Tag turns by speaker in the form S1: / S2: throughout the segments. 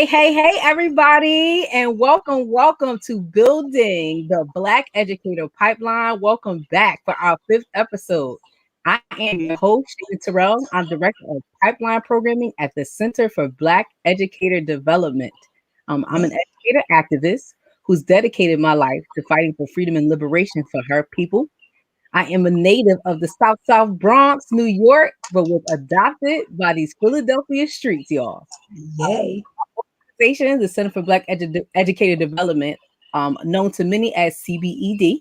S1: Hey, everybody, and welcome to Building the Black Educator Pipeline. Welcome back for our 5th episode. I am your host, Shayna Terrell. I'm Director of Pipeline Programming at the Center for Black Educator Development. I'm an educator activist who's dedicated my life to fighting for freedom and liberation for her people. I am a native of the South Bronx, New York, but was adopted by these Philadelphia streets, y'all.
S2: Yay.
S1: The Center for Black Educator Development, known to many as CBED.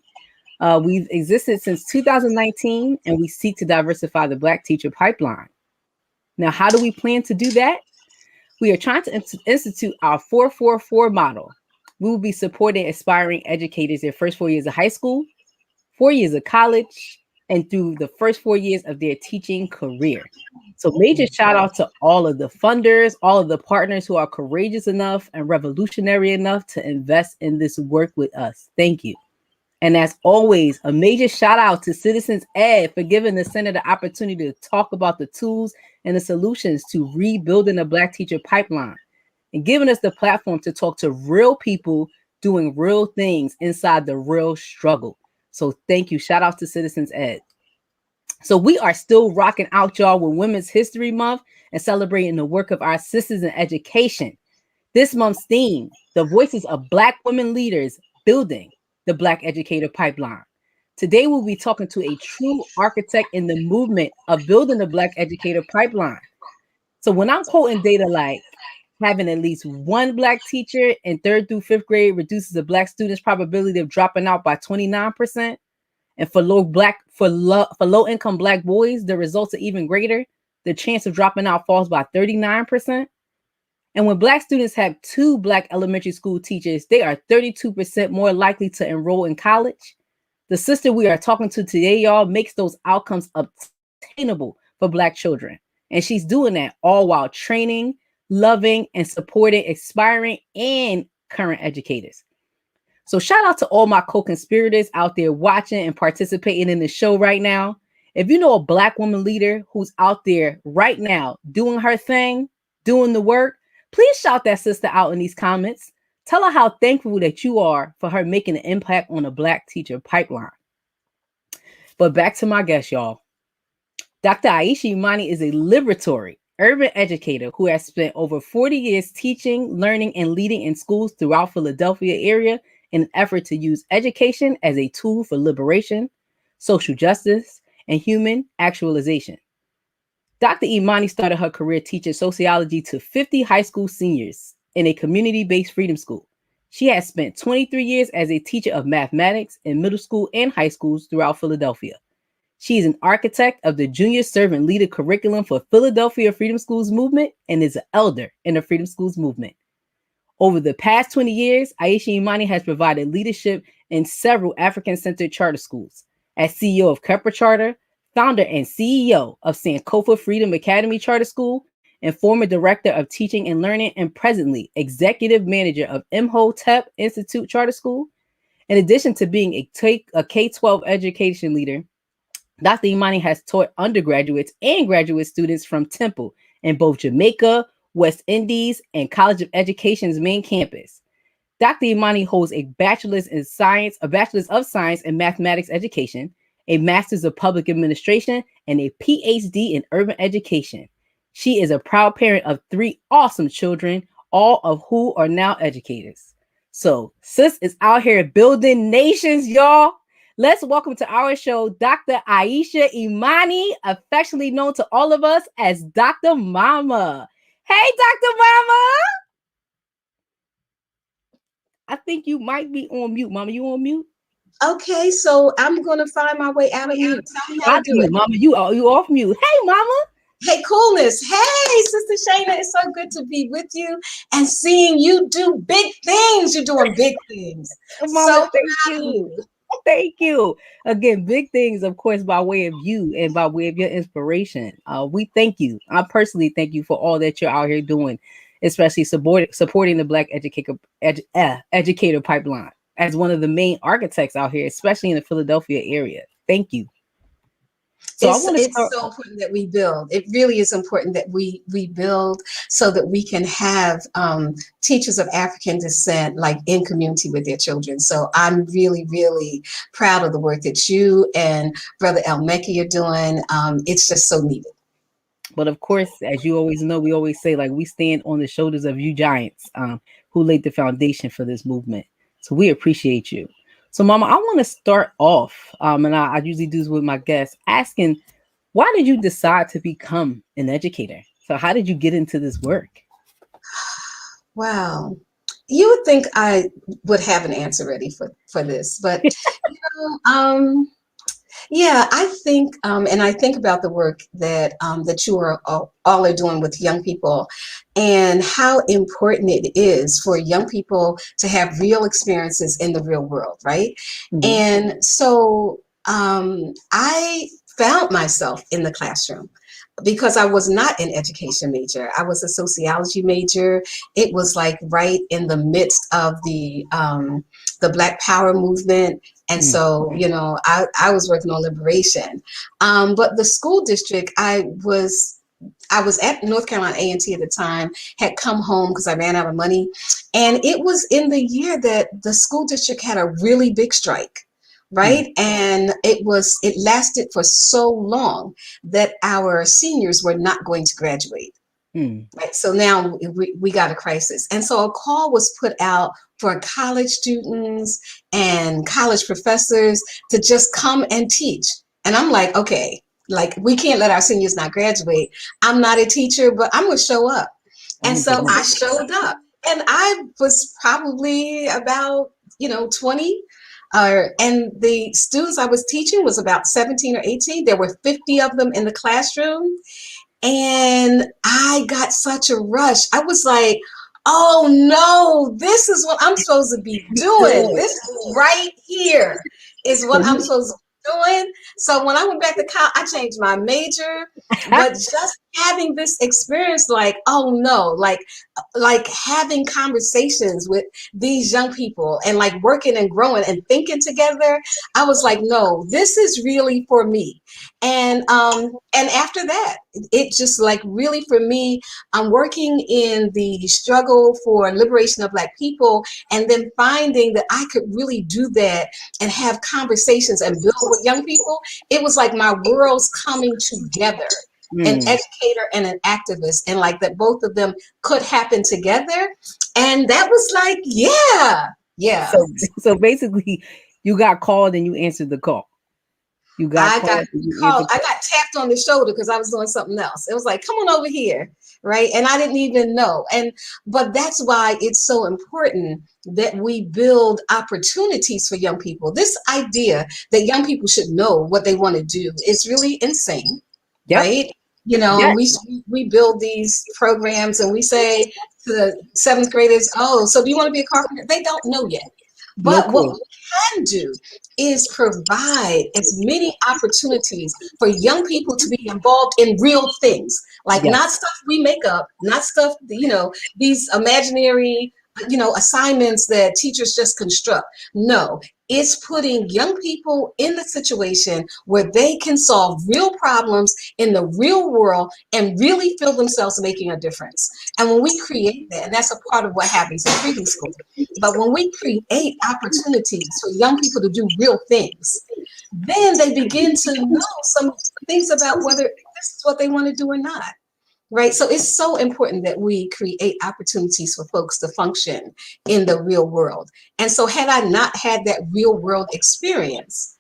S1: We've existed since 2019, and we seek to diversify the Black teacher pipeline. Now, how do we plan to do that? We are trying to institute our 4-4-4 model. We will be supporting aspiring educators their first 4 years of high school, 4 years of college, and through the first 4 years of their teaching career. So major shout out to all of the funders, all of the partners who are courageous enough and revolutionary enough to invest in this work with us. Thank you. And as always, a major shout out to Citizens Ed for giving the Center the opportunity to talk about the tools and the solutions to rebuilding the Black teacher pipeline and giving us the platform to talk to real people doing real things inside the real struggle. So thank you. Shout out to Citizens Ed. So we are still rocking out, y'all, with Women's History Month and celebrating the work of our sisters in education. This month's theme, the voices of Black women leaders building the Black educator pipeline. Today, we'll be talking to a true architect in the movement of building the Black educator pipeline. So when I'm quoting data like having at least one Black teacher in 3rd through 5th grade reduces a Black student's probability of dropping out by 29%. And for low income Black boys, the results are even greater. The chance of dropping out falls by 39%. And when Black students have 2 Black elementary school teachers, they are 32% more likely to enroll in college. The sister we are talking to today, y'all, makes those outcomes obtainable for Black children. And she's doing that all while training, loving, and supporting aspiring and current educators. So shout out to all my co-conspirators out there watching and participating in the show right now. If you know a Black woman leader who's out there right now doing her thing, doing the work, please shout that sister out in these comments. Tell her how thankful that you are for her making an impact on the Black teacher pipeline. But back to my guest, y'all. Dr. Ayesha Imani is a liberatory urban educator who has spent over 40 years teaching, learning, and leading in schools throughout Philadelphia area in an effort to use education as a tool for liberation, social justice, and human actualization. Dr. Imani started her career teaching sociology to 50 high school seniors in a community-based freedom school. She has spent 23 years as a teacher of mathematics in middle school and high schools throughout Philadelphia. She is an architect of the Junior Servant Leader curriculum for Philadelphia Freedom Schools movement and is an elder in the Freedom Schools movement. Over the past 20 years, Ayesha Imani has provided leadership in several African-centered charter schools. As CEO of Kepler Charter, founder and CEO of Sankofa Freedom Academy Charter School, and former director of teaching and learning, and presently executive manager of Imhotep Institute Charter School. In addition to being a K-12 education leader, Dr. Imani has taught undergraduates and graduate students from Temple in both Jamaica, West Indies, and College of Education's main campus. Dr. Imani holds a bachelor's of science in mathematics education, a master's of public administration, and a PhD in urban education. She is a proud parent of 3 awesome children, all of who are now educators. So sis is out here building nations, y'all. Let's welcome to our show, Dr. Ayesha Imani, affectionately known to all of us as Dr. Mama. Hey, Dr. Mama. I think you might be on mute. Mama, you on mute?
S2: Okay, so I'm going to find my way out of mute. Tell me how to do it.
S1: Mama, you off mute. Hey, Mama.
S2: Hey, coolness. Hey, Sister Shayna, it's so good to be with you and seeing you do big things. You're doing big things.
S1: Mama,
S2: so
S1: thank you. Thank you. Again, big things, of course, by way of you and by way of your inspiration. We thank you. I personally thank you for all that you're out here doing, especially supporting the Black educator pipeline as one of the main architects out here, especially in the Philadelphia area. Thank you. So I want to
S2: It's
S1: start.
S2: so important that we build. It really is important that we build so that we can have teachers of African descent like in community with their children. So I'm really, really proud of the work that you and Brother El Mekki are doing. It's just so needed.
S1: But of course, as you always know, we always say like we stand on the shoulders of you giants who laid the foundation for this movement. So we appreciate you. So, Mama, I want to start off, and I usually do this with my guests, asking, why did you decide to become an educator? So, how did you get into this work?
S2: Wow. You would think I would have an answer ready for this, but you yeah, I think, and I think about the work that you are all are doing with young people, and how important it is for young people to have real experiences in the real world, right?
S1: Mhm.
S2: And so I found myself in the classroom because I was not an education major. I was a sociology major. It was like right in the midst of the Black Power movement. And
S1: Mm.
S2: so, I was working on liberation. But the school district, I was at North Carolina A&T at the time, had come home because I ran out of money. And it was in the year that the school district had a really big strike,
S1: Mm.
S2: right? And it lasted for so long that our seniors were not going to graduate.
S1: Mm.
S2: Right. So now we got a crisis. And so a call was put out for college students and college professors to just come and teach. And I'm like, okay, like we can't let our seniors not graduate. I'm not a teacher, but I'm going to show up.
S1: Oh
S2: And
S1: my
S2: so I
S1: goodness.
S2: showed up, and I was probably about, 20. And the students I was teaching was about 17 or 18. There were 50 of them in the classroom. And I got such a rush. I was like, oh no, this is what I'm supposed to be doing.
S1: Good.
S2: This right here is
S1: So
S2: what I'm
S1: you,
S2: supposed to be doing. So when I went back to college, I changed my major. But just having this experience, like, oh no, like having conversations with these young people and like working and growing and thinking together, I was like, no, this is really for me. And after that, it just like really for me, I'm working in the struggle for liberation of Black people, and then finding that I could really do that and have conversations and build with young people. It was like my worlds coming together, an
S1: mm.
S2: educator and an activist, and like that both of them could happen together. And that was like, yeah, yeah.
S1: So basically, you got called and you answered the call. You got
S2: I got
S1: called and you
S2: called,
S1: answered.
S2: I got tapped on the shoulder because I was doing something else. It was like, come on over here, right? And I didn't even know. But that's why it's so important that we build opportunities for young people. This idea that young people should know what they want to do is really insane,
S1: Yep.
S2: right? And
S1: Yes.
S2: we build these programs and we say to the seventh graders, oh, so do you want to be a carpenter? They don't know yet.
S1: No
S2: But what
S1: clue.
S2: we can do is provide as many opportunities for young people to be involved in real things, like not
S1: Yes.
S2: stuff we make up, not stuff, these imaginary, assignments that teachers just construct. No, it's putting young people in the situation where they can solve real problems in the real world and really feel themselves making a difference. And when we create that, and that's a part of what happens in reading school, but when we create opportunities for young people to do real things, then they begin to know some things about whether this is what they want to do or not. Right. So it's so important that we create opportunities for folks to function in the real world. And so, had I not had that real world experience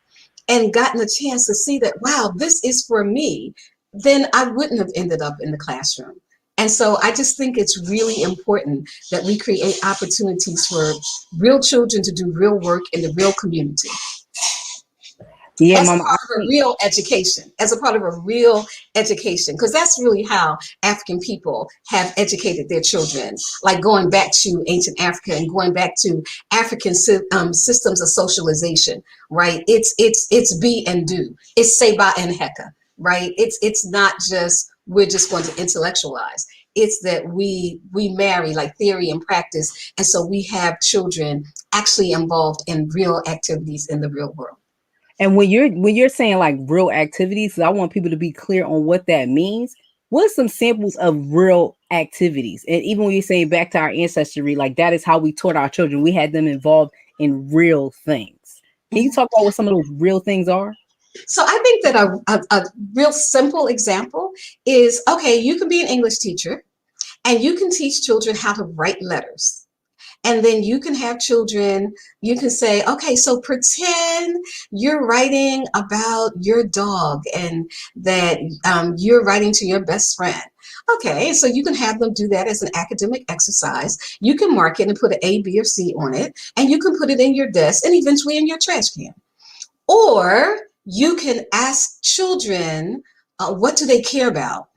S2: and gotten a chance to see that, wow, this is for me, then I wouldn't have ended up in the classroom. And so I just think it's really important that we create opportunities for real children to do real work in the real community.
S1: Yeah,
S2: as a
S1: Mama.
S2: part of a real education, as a part of a real education, because that's really how African people have educated their children, like going back to ancient Africa and going back to African systems of socialization, right? It's be and do, it's seba and heka, right? It's not just we're just going to intellectualize. It's that we marry like theory and practice, and so we have children actually involved in real activities in the real world.
S1: And when you're saying like real activities, I want people to be clear on what that means. What are some samples of real activities? And even when you say back to our ancestry, like that is how we taught our children. We had them involved in real things. Can you
S2: Mhm.
S1: talk about what some of those real things are?
S2: So I think that a real simple example is, okay, you can be an English teacher and you can teach children how to write letters. And then you can have children, you can say, okay, so pretend you're writing about your dog and that you're writing to your best friend. Okay, so you can have them do that as an academic exercise. You can mark it and put an A, B, or C on it, and you can put it in your desk and eventually in your trash can. Or you can ask children, what do they care about?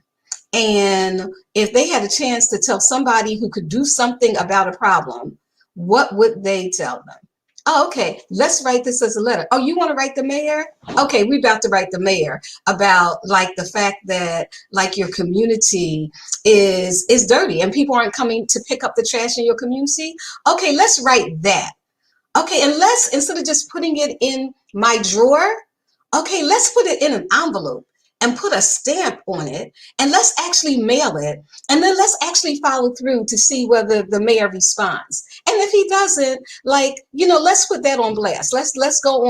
S2: And if they had a chance to tell somebody who could do something about a problem, what would they tell them? Oh, okay, let's write this as a letter. Oh, you want to write the mayor? Okay, we're about to write the mayor about like the fact that like your community is dirty and people aren't coming to pick up the trash in your community. Okay, let's write that. Okay, and let's, instead of just putting it in my drawer, okay, let's put it in an envelope and put a stamp on it, and let's actually mail it, and then let's actually follow through to see whether the mayor responds. And if he doesn't, like, let's put that on blast. Let's go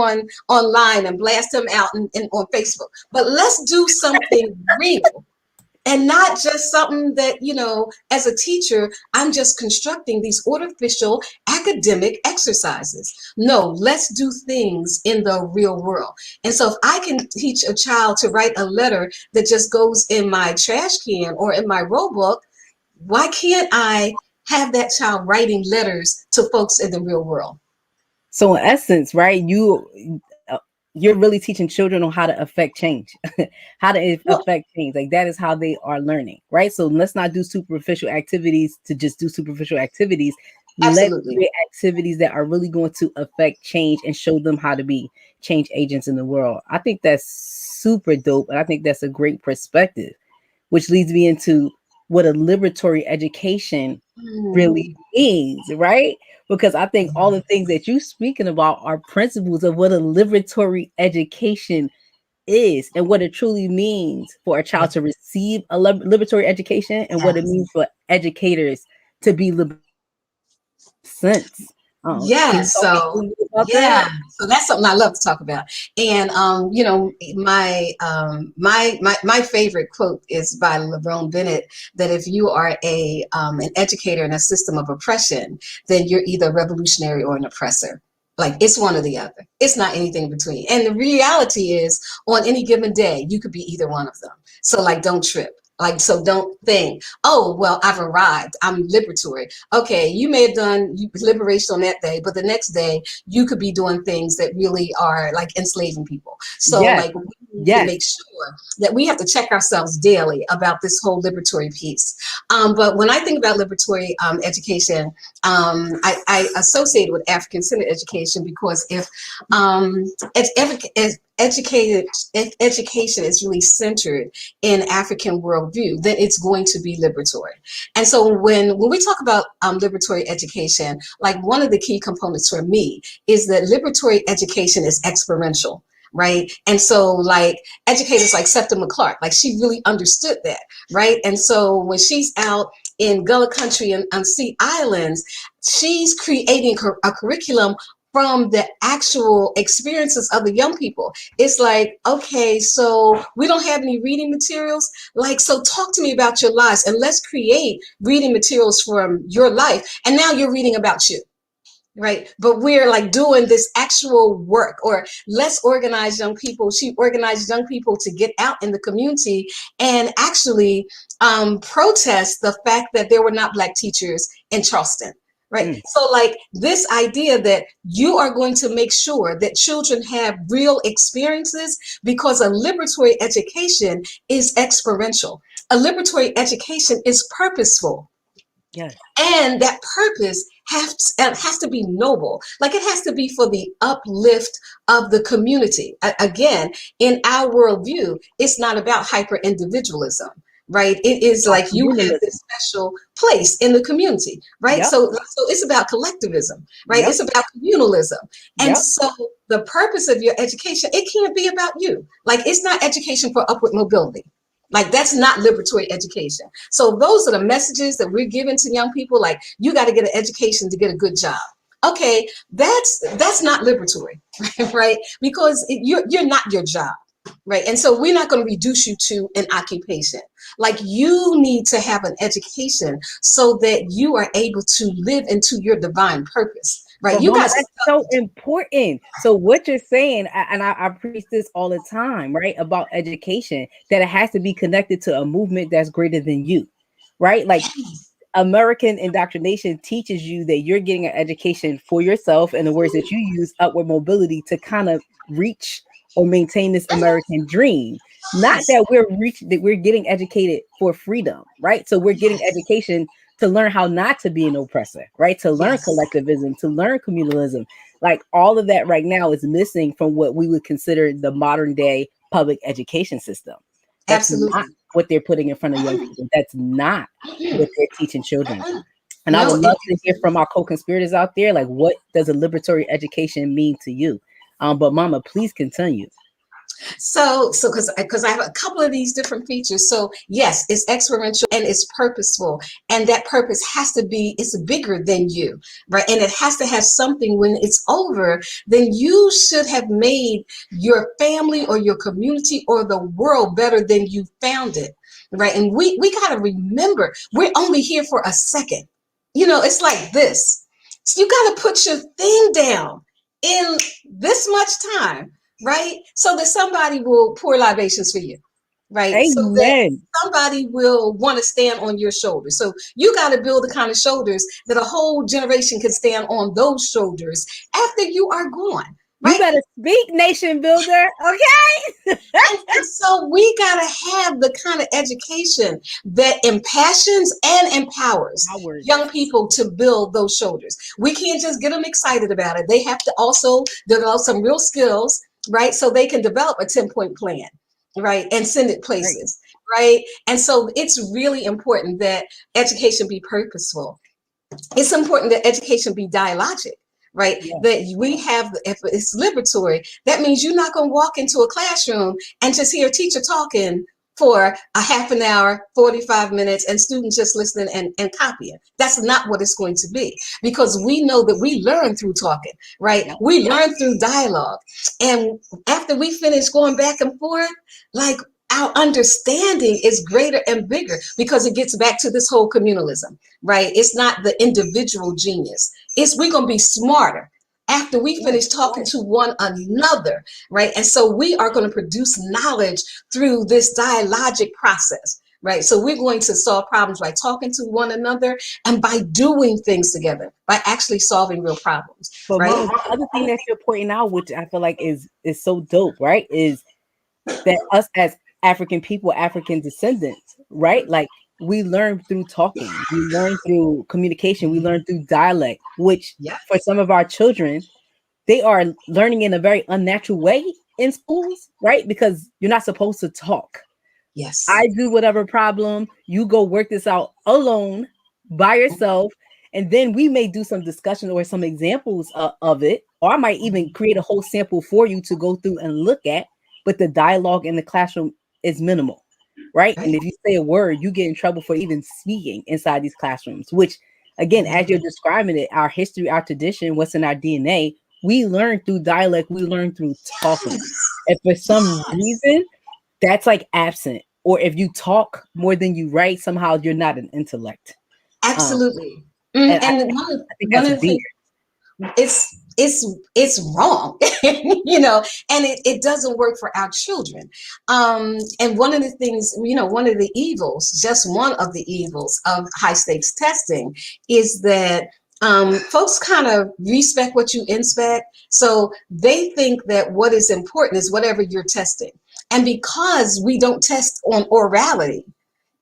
S2: online and blast him out on Facebook. But let's do something real, and not just something that, as a teacher, I'm just constructing these artificial academic exercises. No, let's do things in the real world. And so if I can teach a child to write a letter that just goes in my trash can or in my roll book, why can't I have that child writing letters to folks in the real world?
S1: So in essence, right, you're really teaching children on how to affect change, how to
S2: Well,
S1: affect change. Like that is how they are learning, right? So let's not do superficial activities to just do superficial activities. Let's
S2: absolutely.
S1: create activities that are really going to affect change and show them how to be change agents in the world. I think that's super dope, and I think that's a great perspective, which leads me into what a liberatory education really
S2: Mm,
S1: means, right? Because I think all the things that you're speaking about are principles of what a liberatory education is and what it truly means for a child
S2: yes,
S1: to receive a liberatory education and what it
S2: yes.
S1: means for educators to be sense. Can you
S2: Yes,
S1: talk a
S2: so
S1: little bit about
S2: yeah,
S1: that?
S2: so that's something I love to talk about. And my favorite quote is by Lerone Bennett, that if you are an educator in a system of oppression, then you're either a revolutionary or an oppressor. Like it's one or the other. It's not anything in between. And the reality is, on any given day, you could be either one of them. So like, don't trip. Like, so don't think, oh, well, I've arrived. I'm liberatory. Okay, you may have done liberation on that day, but the next day you could be doing things that really are like enslaving people. So
S1: Yes,
S2: like we need to
S1: yes.
S2: make sure that we have to check ourselves daily about this whole liberatory piece. But when I think about liberatory education, I associate it with African-centered education, because if educated if education is really centered in African worldview, then it's going to be liberatory. And so when we talk about liberatory education, like one of the key components for me is that liberatory education is experiential. Right. And so like educators like Septima Clark, like she really understood that. Right. And so when she's out in Gullah country and on Sea Islands, she's creating a curriculum from the actual experiences of the young people. It's like, okay, so we don't have any reading materials. Like, so talk to me about your lives and let's create reading materials from your life. And now you're reading about you. Right. But we're like doing this actual work, or let's organize young people. She organized young people to get out in the community and actually protest the fact that there were not Black teachers in Charleston. Right.
S1: Mm.
S2: So, like this idea that you are going to make sure that children have real experiences because a liberatory education is experiential. A liberatory education is purposeful.
S1: Yes.
S2: And that purpose has to be noble. Like it has to be for the uplift of the community. Again, in our worldview, it's not about hyper individualism, right? It is
S1: About
S2: like you have
S1: communalism.
S2: this special place in the community, right?
S1: Yep.
S2: So it's about collectivism, right?
S1: Yep.
S2: It's about communalism. And
S1: Yep.
S2: so the purpose of your education, it can't be about you. Like it's not education for upward mobility. Like that's not liberatory education. So those are the messages that we're giving to young people. Like you got to get an education to get a good job. Okay, that's not liberatory, right? Because you're not your job, right? And so we're not going to reduce you to an occupation. Like you need to have an education so that you are able to live into your divine purpose, right?
S1: But
S2: You
S1: mama,
S2: got
S1: that's
S2: stuff
S1: so
S2: to do.
S1: important. So what you're saying, and I preach this all the time, right? About education, that it has to be connected to a movement that's greater than you, right? Like American indoctrination teaches you that you're getting an education for yourself, in the words that you use, upward mobility, to kind of reach or maintain this American dream. Not
S2: Yes,
S1: that we're getting educated for freedom, right? So we're getting
S2: yes,
S1: education to learn how not to be an oppressor, right? To learn
S2: yes,
S1: collectivism, to learn communalism. Like all of that right now is missing from what we would consider the modern day public education system. That's not
S2: absolutely.
S1: what they're putting in front of young people. That's not what they're teaching children. And I
S2: No,
S1: would love to hear from our co-conspirators out there, like, what does a liberatory education mean to you? But Mama, please continue.
S2: so because I have a couple of these different features. So yes, it's experiential and it's purposeful, and that purpose has to be, it's bigger than you, right? And it has to have something. When it's over, then you should have made your family or your community or the world better than you found it, right? And we got to remember we're only here for a second. It's like this. So you got to put your thing down in this much time, right? So that somebody will pour libations for you, right? So that
S1: Amen.
S2: somebody will want to stand on your shoulders. So you got to build the kind of shoulders that a whole generation can stand on those shoulders after you are gone,
S1: You
S2: right?
S1: better speak, nation builder. Okay.
S2: And so we got to have the kind of education that impassions and empowers
S1: Howard.
S2: young people to build those shoulders. We can't just get them excited about it. They have to also develop some real skills, right? So they can develop a 10-point plan, right? And send it
S1: Right.
S2: places, right? And so it's really important that education be purposeful. It's important that education be dialogic, right?
S1: Yeah.
S2: That we have, if it's liberatory, that means you're not going to walk into a classroom and just hear a teacher talking for a half an hour, 45 minutes, and students just listening and copying. That's not what it's going to be, because we know that we learn through talking, right?
S1: Yeah.
S2: We learn through dialogue. And after we finish going back and forth, like our understanding is greater and bigger because it gets back to this whole communalism, right? It's not the individual genius. It's we're gonna be smarter after we
S1: Yes.
S2: finish talking
S1: Yes.
S2: to one another, right? And so we are going to produce knowledge through this dialogic process, right? So we're going to solve problems by talking to one another and by doing things together, by actually solving real problems,
S1: But
S2: right?
S1: Mama, the other thing that you're pointing out, which I feel like is so dope, right? Is that us as African people, African descendants, right? Like we learn through talking, we learn through communication, we learn through dialect, which for
S2: Yes,
S1: some of our children, they are learning in a very unnatural way in schools, right? Because you're not supposed to talk.
S2: yes,
S1: I do whatever problem, you go work this out alone by yourself. And then we may do some discussion or some examples of it, or I might even create a whole sample for you to go through and look at. But the dialogue in the classroom is minimal, right? And
S2: right.
S1: if you say a word, you get in trouble for even speaking inside these classrooms, which, again, as you're describing it, our history, our tradition, what's in our DNA, we learn through dialect, we learn through talking. And for some
S2: Yes,
S1: reason, that's like absent. Or if you talk more than you write, somehow you're not an intellect. Um,
S2: absolutely.
S1: and
S2: And
S1: I think
S2: one
S1: that's
S2: of the
S1: weird.
S2: things, it's wrong, and it doesn't work for our children. And one of the things, one of the evils, just one of the evils of high stakes testing, is that Folks kind of respect what you inspect. So they think that what is important is whatever you're testing. And because we don't test on orality,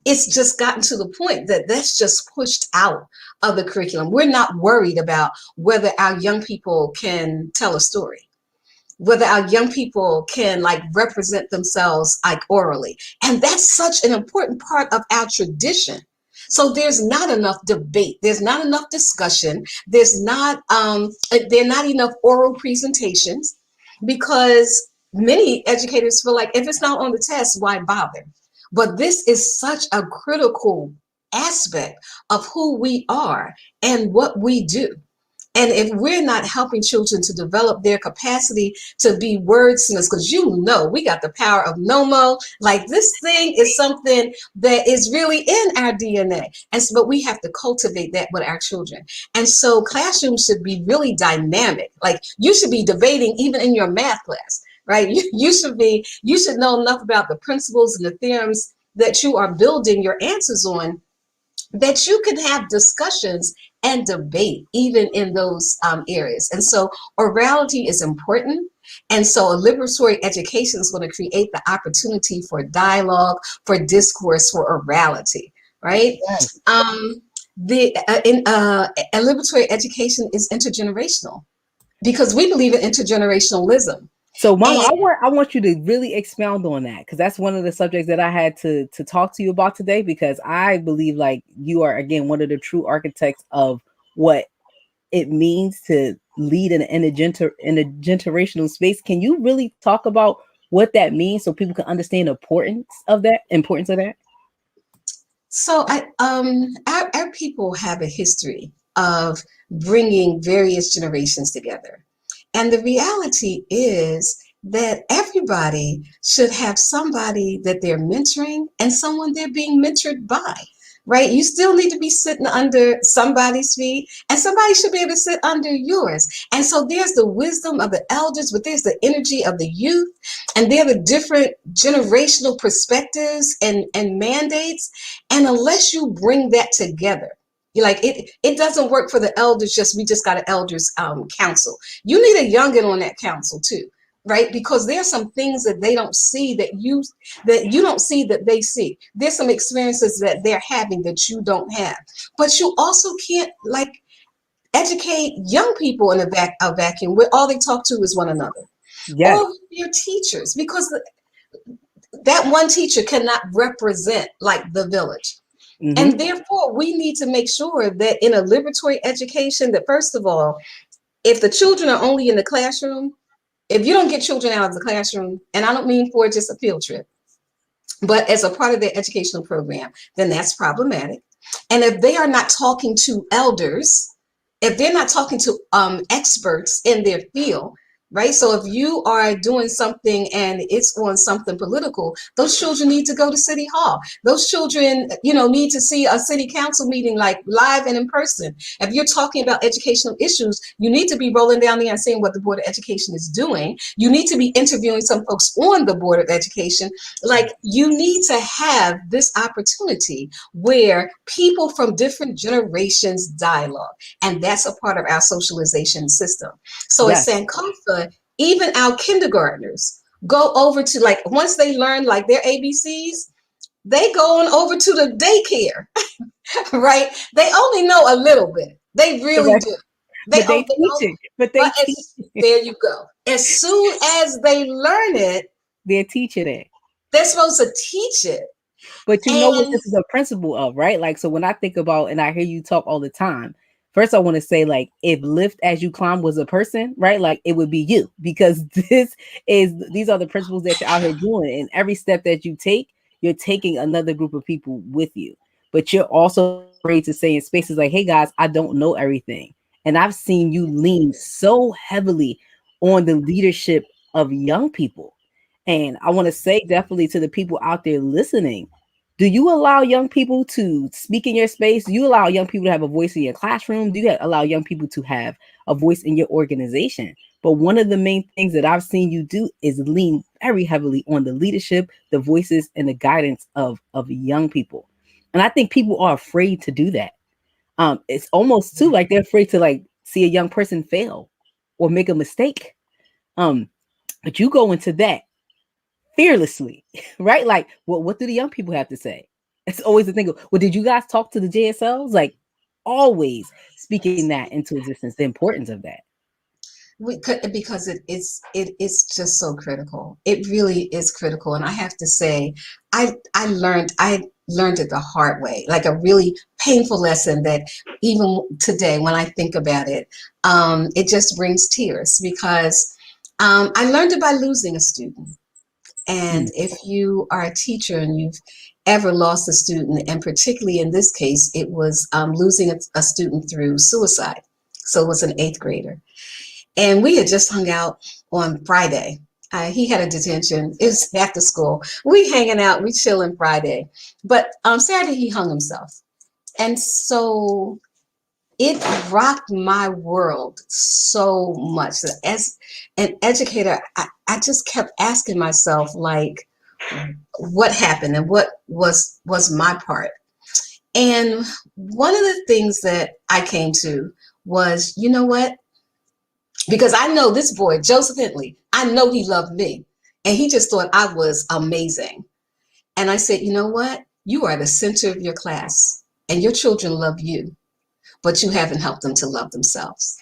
S2: it's just gotten to the point that that's just pushed out of the curriculum. We're not worried about whether our young people can tell a story, whether our young people can like represent themselves like orally. And that's such an important part of our tradition. So there's not enough debate, there's not enough discussion, there are not enough oral presentations, because many educators feel like if it's not on the test, why bother? But this is such a critical aspect of who we are and what we do. And if we're not helping children to develop their capacity to be wordsmiths, because we got the power of NOMO, like this thing is something that is really in our DNA. And so, but we have to cultivate that with our children. And so classrooms should be really dynamic. Like you should be debating even in your math class, right? You should know enough about the principles and the theorems that you are building your answers on, that you can have discussions and debate even in those areas. And so orality is important. And so a liberatory education is going to create the opportunity for dialogue, for discourse, for orality, right?
S1: Yes.
S2: A liberatory education is intergenerational because we believe in intergenerationalism.
S1: So, Mama,
S2: And
S1: I want you to really expound on that, because that's one of the subjects that I had to talk to you about today, because I believe like you are again one of the true architects of what it means to lead in a generational space. Can you really talk about what that means so people can understand the importance of that?
S2: so our people have a history of bringing various generations together. And the reality is that everybody should have somebody that they're mentoring and someone they're being mentored by, right? You still need to be sitting under somebody's feet, and somebody should be able to sit under yours. And so there's the wisdom of the elders, but there's the energy of the youth, and there are the different generational perspectives and mandates. And unless you bring that together, you're like it doesn't work for the elders. Just we just got an elders council. You need a youngin on that council too, right? Because there's some things that they don't see that you don't see that they see. There's some experiences that they're having that you don't have. But you also can't like educate young people in a vacuum where all they talk to is one another
S1: Yes.
S2: or your teachers, because that one teacher cannot represent like the village.
S1: Mm-hmm.
S2: And therefore, we need to make sure that in a liberatory education, that first of all, if the children are only in the classroom, if you don't get children out of the classroom, and I don't mean for just a field trip, but as a part of their educational program, then that's problematic. And if they are not talking to elders, if they're not talking to experts in their field, right? So if you are doing something and it's on something political, those children need to go to City Hall. Those children, need to see a city council meeting like live and in person. If you're talking about educational issues, you need to be rolling down there and seeing what the Board of Education is doing. You need to be interviewing some folks on the Board of Education. Like you need to have this opportunity where people from different generations dialogue. And that's a part of our socialization system. So at
S1: Yes.
S2: Sankofa, even our kindergartners go over to like once they learn like their ABCs, they go on over to the daycare, right? They only know a little bit. They really
S1: Correct.
S2: do.
S1: But they
S2: They
S1: teach
S2: only,
S1: it. But they
S2: but
S1: teach it.
S2: there you go. As soon as they learn it,
S1: They're teaching it.
S2: they're supposed to teach it.
S1: But you know what
S2: And
S1: this is a principle of, right? Like, so when I think about and I hear you talk all the time, first I want to say, like, if lift as you climb was a person, right? Like, it would be you, because these are the principles that you're out here doing. And every step that you take, you're taking another group of people with you. But you're also not afraid to say in spaces like, hey guys, I don't know everything. And I've seen you lean so heavily on the leadership of young people. And I want to say definitely to the people out there listening, do you allow young people to speak in your space? Do you allow young people to have a voice in your classroom? Do you allow young people to have a voice in your organization? But one of the main things that I've seen you do is lean very heavily on the leadership, the voices, and the guidance of young people. And I think people are afraid to do that. It's almost too like they're afraid to like see a young person fail or make a mistake. Um, but you go into that fearlessly, right? Like, what do the young people have to say? It's always the thing of, well, did you guys talk to the JSLs? Like, always speaking that into existence, the importance of that.
S2: We could, because it is just so critical. It really is critical, and I have to say, I learned it the hard way, like a really painful lesson that even today, when I think about it, it just brings tears because I learned it by losing a student. And
S1: Mm,
S2: if you are a teacher and you've ever lost a student, and particularly in this case, it was losing a student through suicide. So it was an eighth grader. And we had just hung out on Friday. He had a detention. It was after school. We hanging out, we chilling Friday. But Saturday he hung himself. And so it rocked my world so much. As an educator, I just kept asking myself, like, what happened and what was my part? And one of the things that I came to was, you know what? Because I know this boy, Joseph Hentley, I know he loved me. And he just thought I was amazing. And I said, you know what? You are the center of your class, and your children love you, but you haven't helped them to love themselves.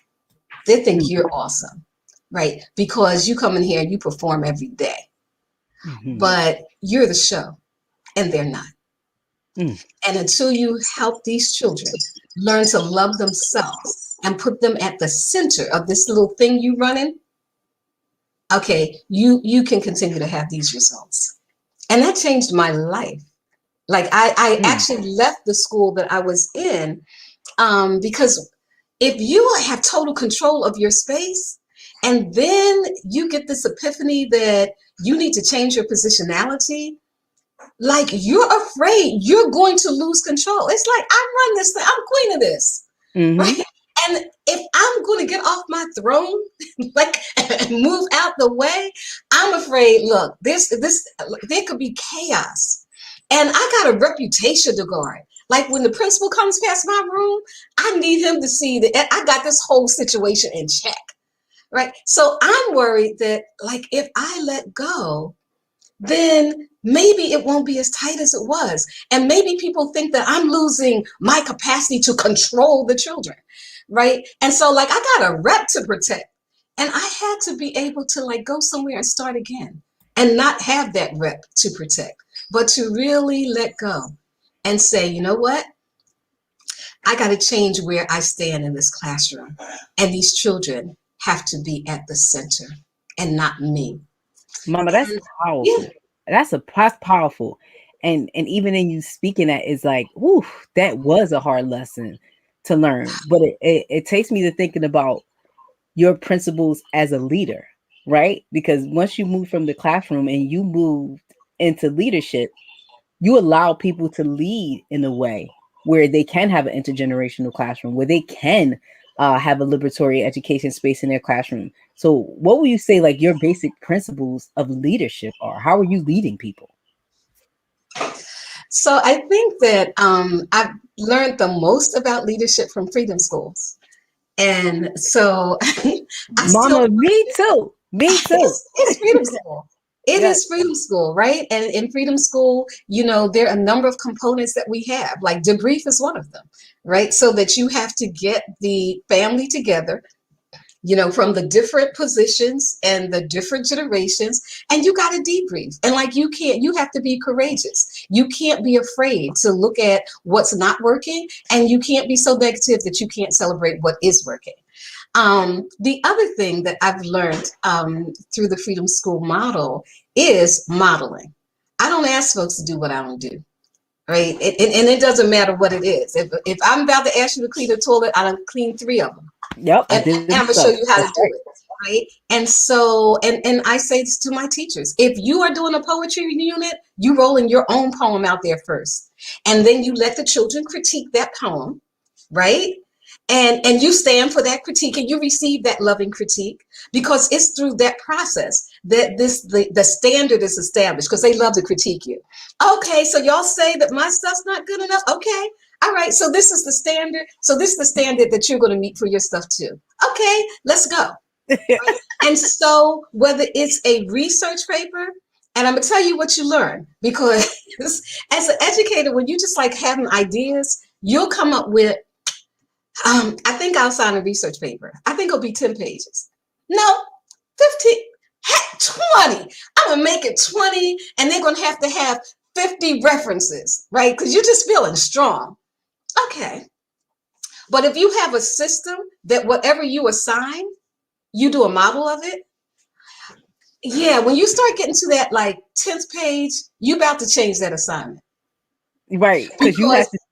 S2: They think
S1: mm,
S2: you're awesome, right? Because you come in here and you perform every day,
S1: mhm,
S2: but you're the show, and they're not.
S1: mm.
S2: And until you help these children learn to love themselves and put them at the center of this little thing you running, okay, you can continue to have these results. And that changed my life. Like I
S1: Mm.
S2: actually left the school that I was in because if you have total control of your space and then you get this epiphany that you need to change your positionality, like you're afraid you're going to lose control. It's like, I run this thing, I'm queen of this,
S1: Mhm.
S2: right? And if I'm going to get off my throne, like and move out the way, I'm afraid. Look, this there could be chaos, and I got a reputation to guard. Like when the principal comes past my room, I need him to see that I got this whole situation in check, right? So I'm worried that like if I let go, then maybe it won't be as tight as it was. And maybe people think that I'm losing my capacity to control the children, right? And so, like, I got a rep to protect. And I had to be able to, like, go somewhere and start again and not have that rep to protect, but to really let go and say, you know what? I got to change where I stand in this classroom. And these children have to be at the center and not me.
S1: Mama, that's
S2: And yeah,
S1: powerful. That's powerful. And even in you speaking that is like, whew, that was a hard lesson to learn. But it takes me to thinking about your principles as a leader, right? Because once you move from the classroom and you moved into leadership, you allow people to lead in a way where they can have an intergenerational classroom, where they can have a liberatory education space in their classroom. So, what would you say, like, your basic principles of leadership are? How are you leading people?
S2: so I think that I've learned the most about leadership from freedom schools. And so I still,
S1: Mama, me too. Me too.
S2: it's freedom school. It
S1: Yes.
S2: is freedom school, right? And in freedom school, you know, there are a number of components that we have, like debrief is one of them, right? So that you have to get the family together, you know, from the different positions and the different generations, and you got to debrief. And like you have to be courageous. You can't be afraid to look at what's not working, and you can't be so negative that you can't celebrate what is working. The other thing that I've learned through the Freedom School model is modeling. I don't ask folks to do what I don't do, right? And it doesn't matter what it is. If I'm about to ask you to clean a toilet, I don't clean three of them,
S1: Yep, I
S2: and
S1: did it
S2: I'm gonna
S1: myself.
S2: show you how
S1: That's
S2: to do
S1: right.
S2: it, right? And so, and I say this to my teachers: if you are doing a poetry unit, you rolling your own poem out there first, and then you let the children critique that poem, right? And you stand for that critique and you receive that loving critique, because it's through that process that the standard is established, because they love to critique you. Okay, so y'all say that my stuff's not good enough. Okay, All right, so this is the standard. So this is the standard that you're going to meet for your stuff too. Okay, let's go. Right? And so whether it's a research paper, and I'm gonna tell you what you learn because as an educator, when you just like having ideas, you'll come up with. I think I'll sign a research paper. I think it'll be 10 pages. No, 15, heck, 20. I'm gonna make it 20, and they're gonna have 50 references, right? Because you're just feeling strong. Okay. But if you have a system that whatever you assign, you do a model of it. Yeah, when you start getting to that like 10th page, you about to change that assignment.
S1: Right, because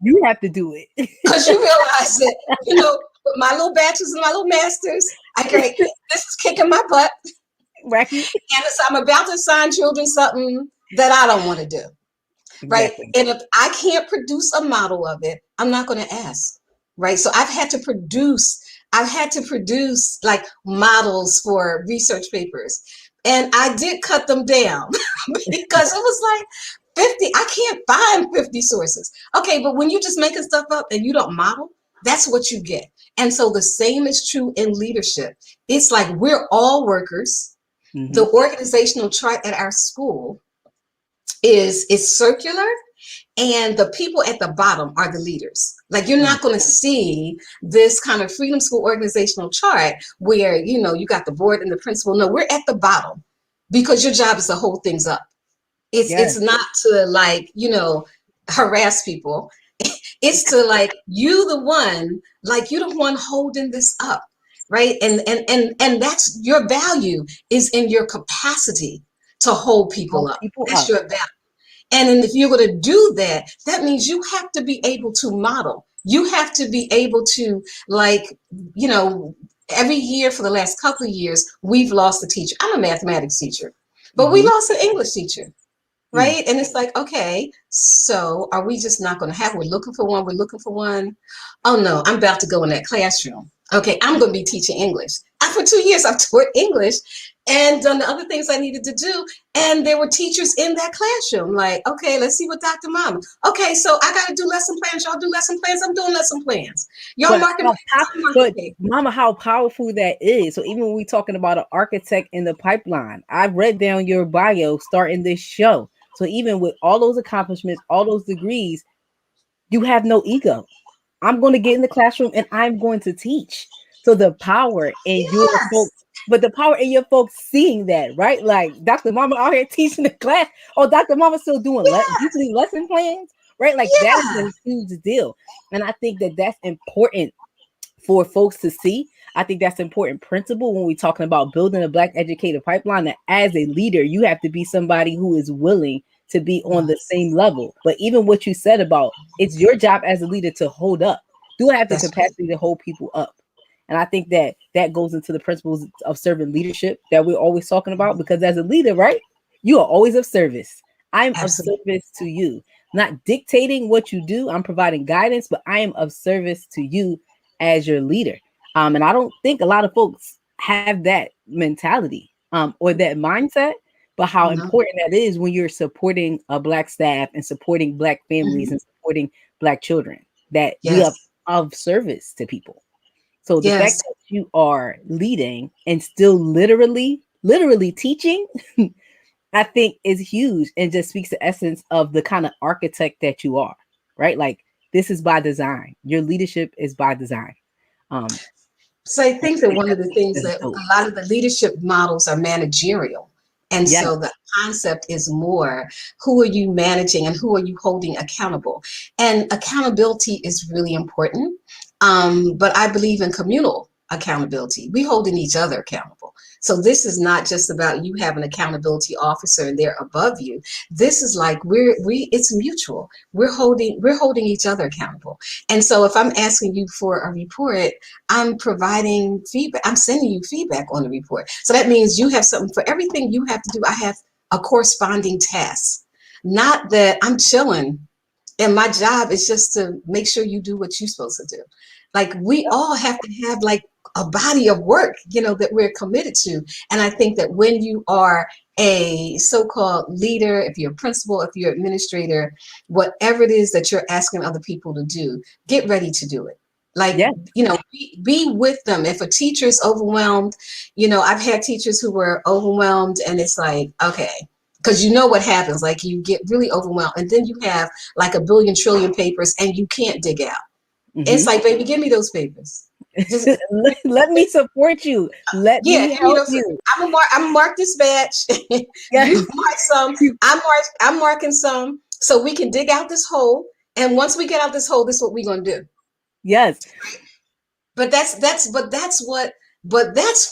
S1: you have to do it.
S2: Because you realize that, with my little bachelors and my little masters, okay, this is kicking my butt.
S1: Right.
S2: And so I'm about to assign children something that I don't want to do. Right.
S1: Exactly.
S2: And if I can't produce a model of it, I'm not going to ask. Right. So I've had to produce like models for research papers. And I did cut them down because it was like 50. I can't find 50 sources. Okay, but when you just making stuff up and you don't model, that's what you get. And so the same is true in leadership. It's like we're all workers.
S1: Mm-hmm.
S2: The organizational chart at our school is circular, and the people at the bottom are the leaders. Like you're not going to see this kind of freedom school organizational chart where you got the board and the principal. No, we're at the bottom because your job is to hold things up. It's not to like harass people. It's to like you're the one holding this up, right? And that's your value is in your capacity to hold people up. That's your value. And then if you're going to do that, that means you have to be able to model. You have to be able to every year for the last couple of years, we've lost a teacher. I'm a mathematics teacher, but we lost an English teacher. Right. And it's like, okay, so are we just not going to have, we're looking for one. Oh no, I'm about to go in that classroom. Okay, I'm going to be teaching English. And for 2 years, I've taught English and done the other things I needed to do. And there were teachers in that classroom. Like, okay, let's see what Dr. Mama. Okay, so I got to do lesson plans. Y'all do lesson plans. I'm doing lesson plans. Y'all marking.
S1: But Mama, how powerful that is. So even when we're talking about an architect in the pipeline, I read down your bio starting this show. So even with all those accomplishments, all those degrees, you have no ego. I'm going to get in the classroom and I'm going to teach. So the power in your folks, but the power in your folks seeing that, right? Like Dr. Mama out here teaching the class. Oh, Dr. Mama still doing usually lesson plans, right? Like that is a huge deal. And I think that that's important for folks to see. I think that's an important principle when we're talking about building a Black educator pipeline, that as a leader, you have to be somebody who is willing to be on the same level. But even what you said about it's your job as a leader to hold up. Do I have the capacity to hold people up? And I think that that goes into the principles of servant leadership that we're always talking about, because as a leader, right, you are always of service. I'm of service to you, not dictating what you do. I'm providing guidance, but I am of service to you as your leader. And I don't think a lot of folks have that mentality or that mindset, but how important that is when you're supporting a Black staff and supporting Black families and supporting Black children, that we are of service to people. So the fact that you are leading and still literally teaching, I think is huge and just speaks to essence of the kind of architect that you are, right? Like this is by design. Your leadership is by design.
S2: So I think that one of the things that a lot of the leadership models are managerial. And so the concept is more, who are you managing and who are you holding accountable? And accountability is really important. But I believe in communal accountability. We holding each other accountable. So this is not just about you have an accountability officer and they're above you. This is like it's mutual. We're holding each other accountable. And so if I'm asking you for a report, I'm providing feedback. I'm sending you feedback on the report. So that means you have something for everything you have to do. I have a corresponding task. Not that I'm chilling and my job is just to make sure you do what you're supposed to do. Like we all have to have like a body of work, that we're committed to. And I think that when you are a so-called leader, if you're a principal, if you're administrator, whatever it is that you're asking other people to do, get ready to do it. Like,
S1: Yeah.
S2: be with them. If a teacher is overwhelmed, I've had teachers who were overwhelmed, and it's like, okay, because what happens, like you get really overwhelmed, and then you have like a billion trillion papers and you can't dig out. It's
S1: Hmm.
S2: like, baby, give me those papers. Just
S1: Let me support you. Let
S2: yeah,
S1: me
S2: give me
S1: help
S2: those.
S1: you.
S2: I'm gonna mark this batch. You
S1: Yes.
S2: mark some. I'm marking some, so we can dig out this hole. And once we get out this hole, this is what we're gonna do.
S1: Yes.
S2: But that's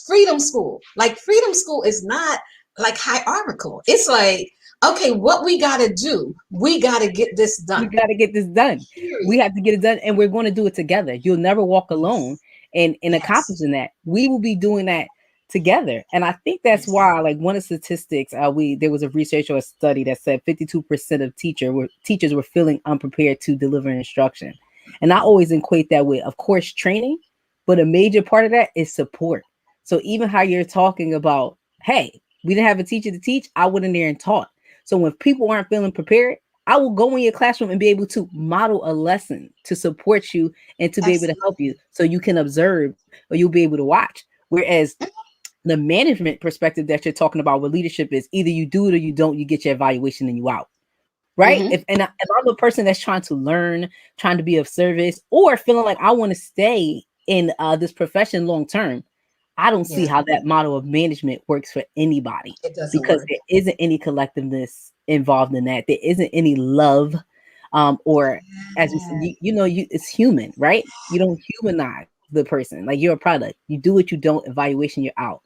S2: freedom school. Like, freedom school is not like hierarchical. It's like, okay, what we gotta do, we gotta get this
S1: We
S2: done.
S1: got to get this done. We
S2: Period.
S1: have to get it done, and we're going to do it together. You'll never walk alone
S2: Yes.
S1: in
S2: Yes.
S1: accomplishing that. We will be doing that together. And I think that's
S2: Yes.
S1: why, like, one of the statistics, we there was a research or a study that said 52% of teachers were feeling unprepared to deliver instruction. And I always equate that with, of course, training, but a major part of that is support. So even how you're talking about, hey, we didn't have a teacher to teach, I went in there and taught. So when people aren't feeling prepared, I will go in your classroom and be able to model a lesson to support you and to be able to help you,
S2: Absolutely.
S1: so you can observe or you'll be able to watch. Whereas the management perspective that you're talking about with leadership is either you do it or you don't, you get your evaluation and you out. Right?
S2: Mm-hmm.
S1: If I'm a person that's trying to learn, trying to be of service, or feeling like I want to stay in this profession long term, I don't see
S2: Yeah,
S1: how that model of management works for anybody,
S2: it doesn't
S1: because
S2: work.
S1: there isn't any collectiveness involved in that. There isn't any love, or as you said,
S2: Yeah.
S1: it's human, right? You don't humanize the person. Like, you're a product. You do what you don't. Evaluation, you're out.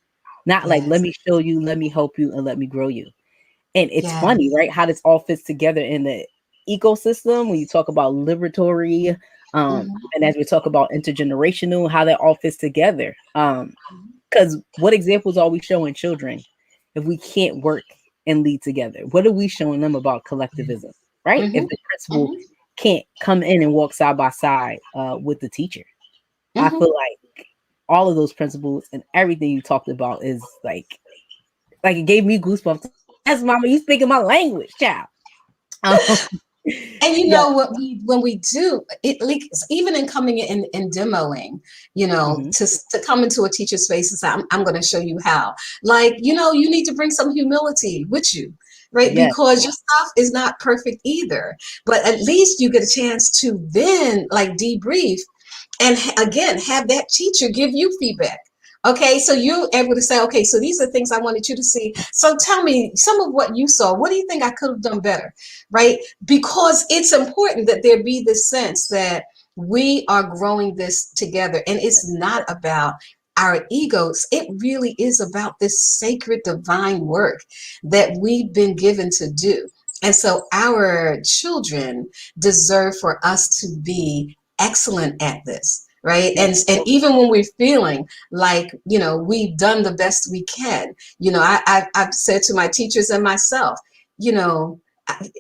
S1: Not like, let
S2: Yes.
S1: me show you, let me help you, and let me grow you. And it's funny,
S2: Yes.
S1: right? How this all fits together in the ecosystem when you talk about liberatory,
S2: Mm-hmm.
S1: and as we talk about intergenerational, how that all fits together. Because what examples are we showing children if we can't work and lead together? What are we showing them about collectivism, right?
S2: Mm-hmm.
S1: If the principal
S2: Mm-hmm.
S1: can't come in and walk side by side with the teacher, I
S2: Mm-hmm.
S1: feel like all of those principles and everything you talked about is like it gave me goosebumps. Like, yes, mama, you speaking my language, child. Um,
S2: And
S1: yeah.
S2: what we when we do it, like, even in coming in and demoing,
S1: Hmm.
S2: to come into a teacher space and say, I'm going to show you how. Like, you need to bring some humility with you, right?
S1: Yes.
S2: Because your stuff is not perfect either. But at least you get a chance to then, like, debrief, and again, have that teacher give you feedback. Okay, so you're able to say, okay, so these are things I wanted you to see. So tell me some of what you saw. What do you think I could have done better? Right? Because it's important that there be this sense that we are growing this together. And it's not about our egos. It really is about this sacred divine work that we've been given to do. And so our children deserve for us to be excellent at this, right?
S1: Yes.
S2: And even when we're feeling like, we've done the best we can, I've said to my teachers and myself, you know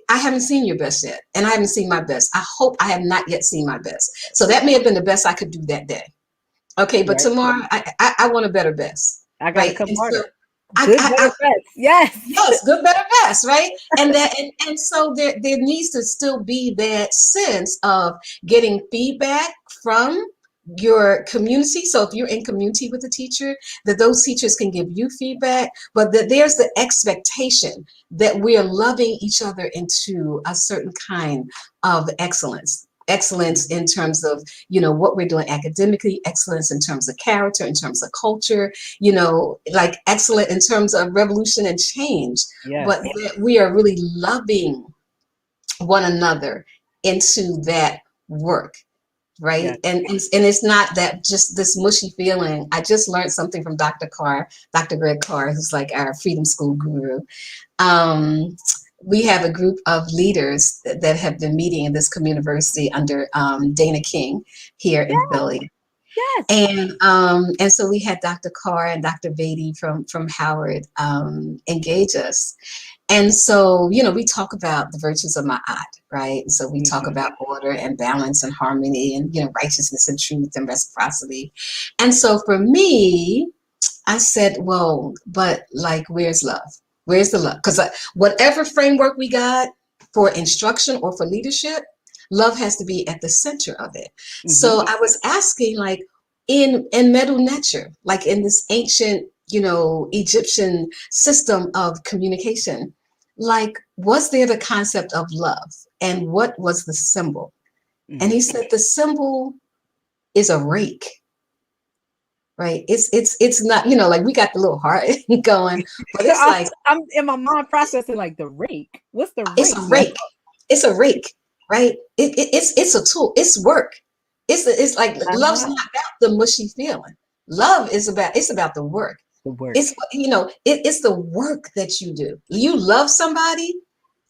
S2: I haven't seen your best yet, and I haven't seen my best. I hope I have not yet seen my best. So that may have been the best I could do that day. Okay, but
S1: Right.
S2: tomorrow I want a better best,
S1: I gotta
S2: right?
S1: come
S2: And so
S1: harder.
S2: I,
S1: Good,
S2: I,
S1: better,
S2: I
S1: best. Yes.
S2: yes, good, better, best, right? And so there needs to still be that sense of getting feedback from your community. So if you're in community with a teacher, that those teachers can give you feedback, but that there's the expectation that we are loving each other into a certain kind of excellence in terms of what we're doing academically, excellence in terms of character, in terms of culture, like excellent in terms of revolution and change,
S1: Yes.
S2: but that we are really loving one another into that work, right?
S1: Yes.
S2: And it's not that just this mushy feeling. I just learned something from Dr. Greg Carr, who's like our Freedom School guru. um, we have a group of leaders that have been meeting in this community under Dana King here in
S1: Yes.
S2: Philly.
S1: Yes.
S2: And so we had Dr. Carr and Dr. Beatty from Howard engage us. And so, we talk about the virtues of Ma'at, right? So we talk
S1: Mm-hmm.
S2: about order and balance and harmony and, righteousness and truth and reciprocity. And so for me, I said, well, but like, where's love? Where's the love? Because whatever framework we got for instruction or for leadership, love has to be at the center of it.
S1: Mm-hmm.
S2: So I was asking, like, in Medu Neter, like in this ancient, Egyptian system of communication, like, was there the concept of love? And what was the symbol? And
S1: Mm-hmm.
S2: he said the symbol is a rake. Right. It's not, like we got the little heart going, but it's like
S1: I'm in my mind processing like the rake. What's the
S2: it's
S1: rake?
S2: a rake. It's a rake, right? It's a tool. It's work. It's like love's not about the mushy feeling. Love is about the work.
S1: The work.
S2: It's the work that you do. You love somebody,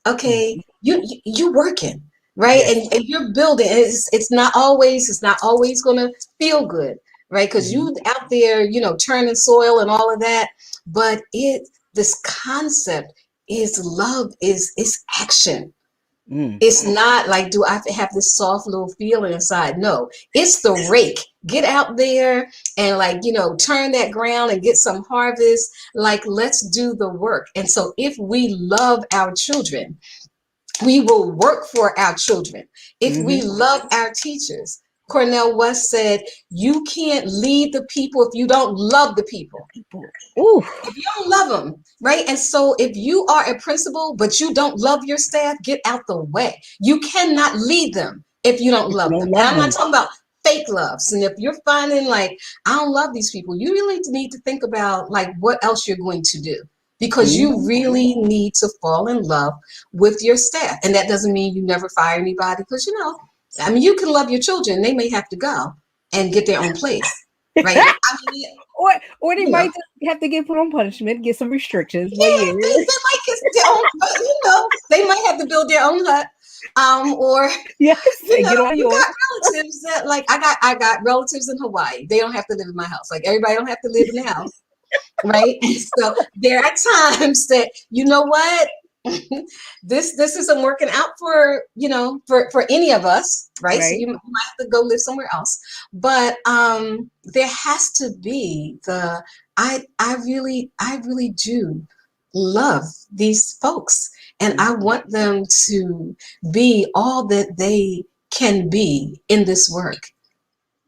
S2: okay,
S1: Mm-hmm.
S2: you working, right?
S1: Yes.
S2: And you're building. And it's not always gonna feel good, right? Because
S1: Mm-hmm.
S2: you out there, turning soil and all of that. But this concept is love is action.
S1: Mm.
S2: It's not like, do I have this soft little feeling inside? No, it's the rake. Get out there and, like, turn that ground and get some harvest. Like, let's do the work. And so if we love our children, we will work for our children. If we
S1: Mm-hmm.
S2: love our teachers, Cornell West said, you can't lead the people if you don't love the people.
S1: People. Ooh.
S2: If you don't love them, right? And so if you are a principal, but you don't love your staff, get out the way. You cannot lead them if you don't
S1: If you
S2: love
S1: don't
S2: them. And
S1: love
S2: I'm not
S1: them.
S2: talking about fake loves. And if you're finding like, I don't love these people, you really need to think about like what else you're going to do. Because you
S1: Mm-hmm.
S2: really need to fall in love with your staff. And that doesn't mean you never fire anybody, because, you can love your children. They may have to go and get their own place, right? I mean,
S1: Or they
S2: you know,
S1: might just have to get put on punishment, get some restrictions. But
S2: yeah,
S1: yeah.
S2: they might get their own, they might have to build their own hut. Or,
S1: Yes. And get on
S2: you
S1: yours.
S2: got relatives that, like, I got relatives in Hawaii. They don't have to live in my house. Like, everybody don't have to live in the house, right? And so there are times that, you know what? This isn't working out for, for any of us, right? So
S1: Right.
S2: you might have to go live somewhere else. But there has to be I really do love these folks, and I
S1: Mm-hmm.
S2: want them to be all that they can be in this work.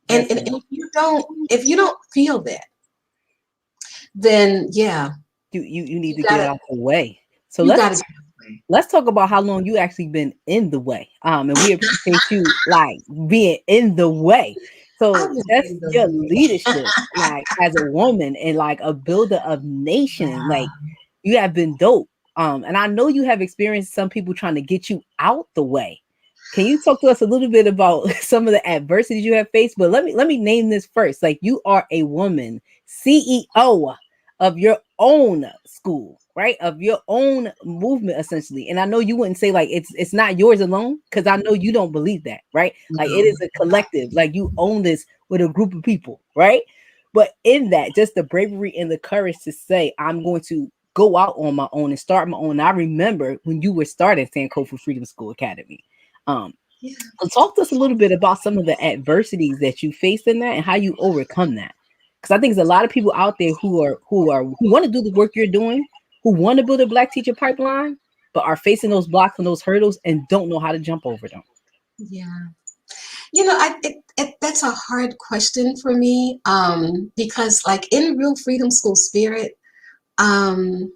S2: And,
S1: Yes,
S2: and,
S1: ma'am.
S2: and if you don't feel that, then yeah,
S1: You need
S2: you
S1: to get
S2: gotta
S1: out the way. So
S2: you
S1: let's
S2: gotta get away.
S1: let's talk about how long you actually been in the way. And we appreciate you like being in the way.
S2: I've
S1: So
S2: been
S1: just
S2: in
S1: your
S2: the
S1: leadership, like as a woman and like a builder of nations,
S2: yeah.
S1: like you have been dope. And I know you have experienced some people trying to get you out the way. Can you talk to us a little bit about some of the adversities you have faced? But let me name this first. Like you are a woman CEO of your own school, right? Of your own movement, essentially. And I know you wouldn't say like it's not yours alone, because I know you don't believe that, right? Like it
S2: No.
S1: is a collective. Like you own this with a group of people, right? But in that, just the bravery and the courage to say, I'm going to go out on my own and start my own. I remember when you were starting Sankofa Freedom School Academy. Um,
S2: Yeah.
S1: so talk to us a little bit about some of the adversities that you faced in that and how you overcome that. Because I think there's a lot of people out there who want to do the work you're doing, who want to build a Black teacher pipeline, but are facing those blocks and those hurdles and don't know how to jump over them.
S2: Yeah. That's a hard question for me, because, like, in Real Freedom School spirit, um,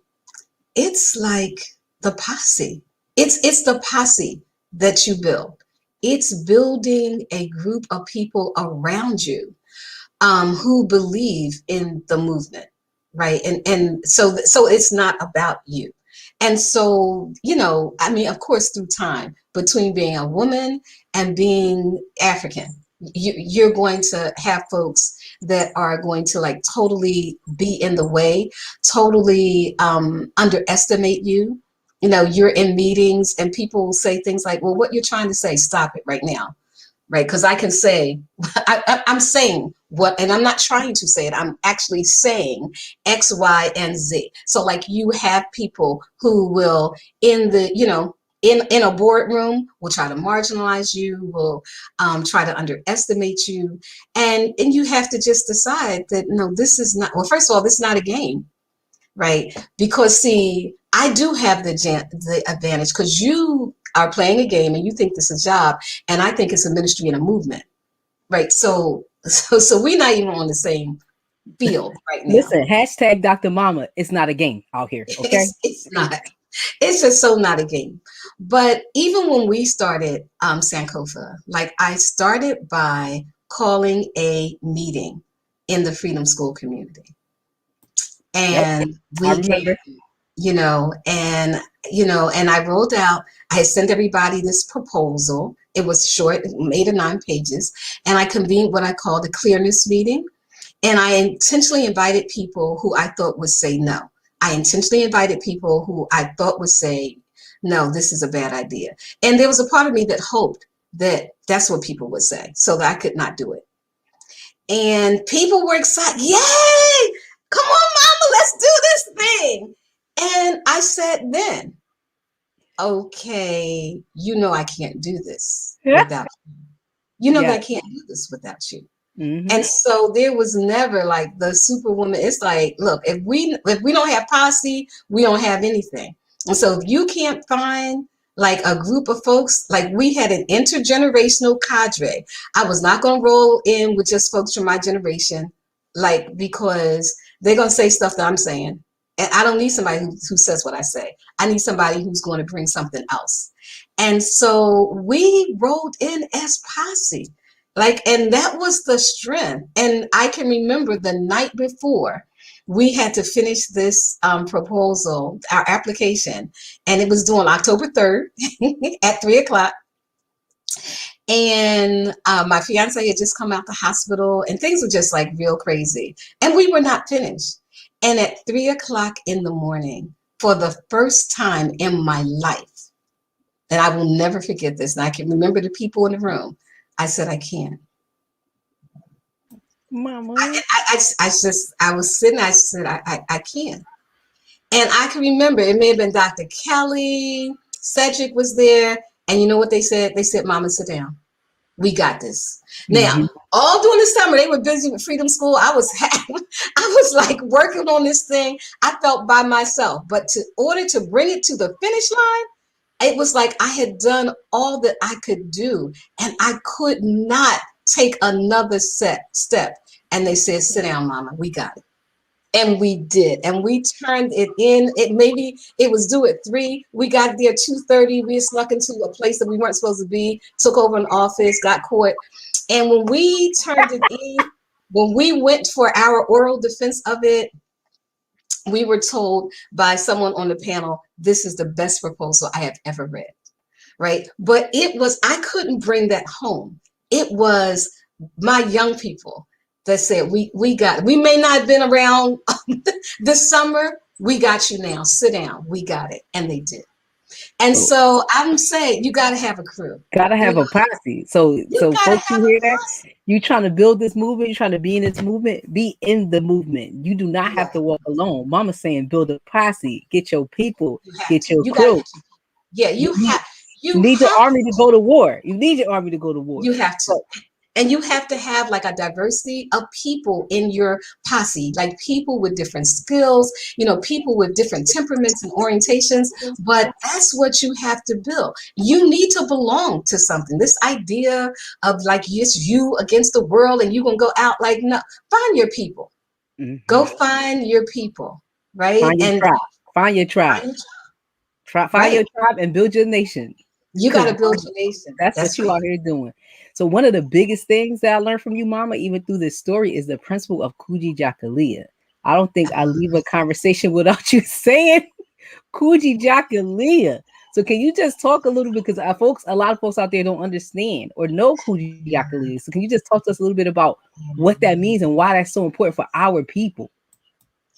S2: it's like the posse. It's the posse that you build. It's building a group of people around you, who believe in the movement, right? And so it's not about you. And so, I mean, of course, through time, between being a woman and being African, you're going to have folks that are going to, like, totally be in the way, totally underestimate you. You're in meetings and people will say things like, well, what you're trying to say, stop it right now, right? Because I can say, I'm saying what, and I'm not trying to say it, I'm actually saying X, Y, and Z. So like you have people who will in the, in a boardroom will try to marginalize you, will try to underestimate you. And you have to just decide that, no, this is not, well, first of all, this is not a game, right? Because see, I do have the advantage because you are playing a game and you think this is a job, and I think it's a ministry and a movement, right? So we're not even on the same field right now.
S1: Listen, hashtag Dr. Mama. It's not a game out here. Okay.
S2: It's not. It's just so not a game. But even when we started Sankofa, like I started by calling a meeting in the Freedom School community.
S1: Yep.
S2: And
S1: I
S2: we
S1: remember.
S2: and I rolled out, I had sent everybody this proposal. It was short, 8 or 9 pages, and I convened what I called a clearness meeting. And I intentionally invited people who I thought would say no. I intentionally invited people who I thought would say, no, this is a bad idea. And there was a part of me that hoped that that's what people would say so that I could not do it. And people were excited. Yay! Come on, mama, let's do this thing. And I said then, okay, I can't do this
S1: Yeah.
S2: without you. You know
S1: Yeah.
S2: that I can't do this without you.
S1: Mm-hmm.
S2: And so there was never like the superwoman. It's like, look, if we don't have posse, we don't have anything. And so if you can't find like a group of folks, like we had an intergenerational cadre. I was not going to roll in with just folks from my generation, like because they're going to say stuff that I'm saying. And I don't need somebody who says what I say. I need somebody who's going to bring something else. And so we rolled in as posse. Like, and that was the strength. And I can remember the night before we had to finish this proposal, our application, and it was due on October 3rd at 3 o'clock. And my fiance had just come out the hospital and things were just like real crazy. And we were not finished. And at 3 o'clock in the morning, for the first time in my life, and I will never forget this, and I can remember the people in the room, I said, I can't.
S1: Mama.
S2: I was sitting, I said, I can't. And I can remember it may have been Dr. Kelly, Cedric was there. And you know what they said? They said, Mama, sit down. We got this.
S1: Mm-hmm.
S2: Now, all during the summer, they were busy with Freedom School. I was like working on this thing. I felt by myself. But in order to bring it to the finish line, it was like I had done all that I could do. And I could not take another step. And they said, sit down, Mama, we got it. And we did. And we turned it in. It was due at 3. We got there 2:30. We snuck into a place that we weren't supposed to be, took over an office, got caught. And when we turned it in, when we went for our oral defense of it, we were told by someone on the panel, this is the best proposal I have ever read. Right. But I couldn't bring that home. It was my young people that said, we may not have been around this summer. We got you now. Sit down. We got it. And they did. And so I'm saying you got to have a crew.
S1: Gotta have a posse. So folks, you hear that? You trying to build this movement, you trying to be in this movement, be in the movement. You do not have to walk alone. Mama's saying build a posse, get your people, get your crew.
S2: You
S1: need your army to go to war. You need your army to go to war.
S2: You have to. And you have to have like a diversity of people in your posse, like people with different skills, people with different temperaments and orientations. But that's what you have to build. You need to belong to something. This idea of like, it's you against the world and you're going to go out like, no, find your people. Mm-hmm. Go find your people, right?
S1: Find your tribe. Find your tribe. Find your tribe and build your nation.
S2: You got to build your nation.
S1: That's what you out here doing. So one of the biggest things that I learned from you, Mama, even through this story, is the principle of Kuji Jakalia. I don't think I leave a conversation without you saying Kuji Jakalia. So can you just talk a little bit, because a lot of folks out there don't understand or know Kuji Jakalia. So can you just talk to us a little bit about what that means and why that's so important for our people?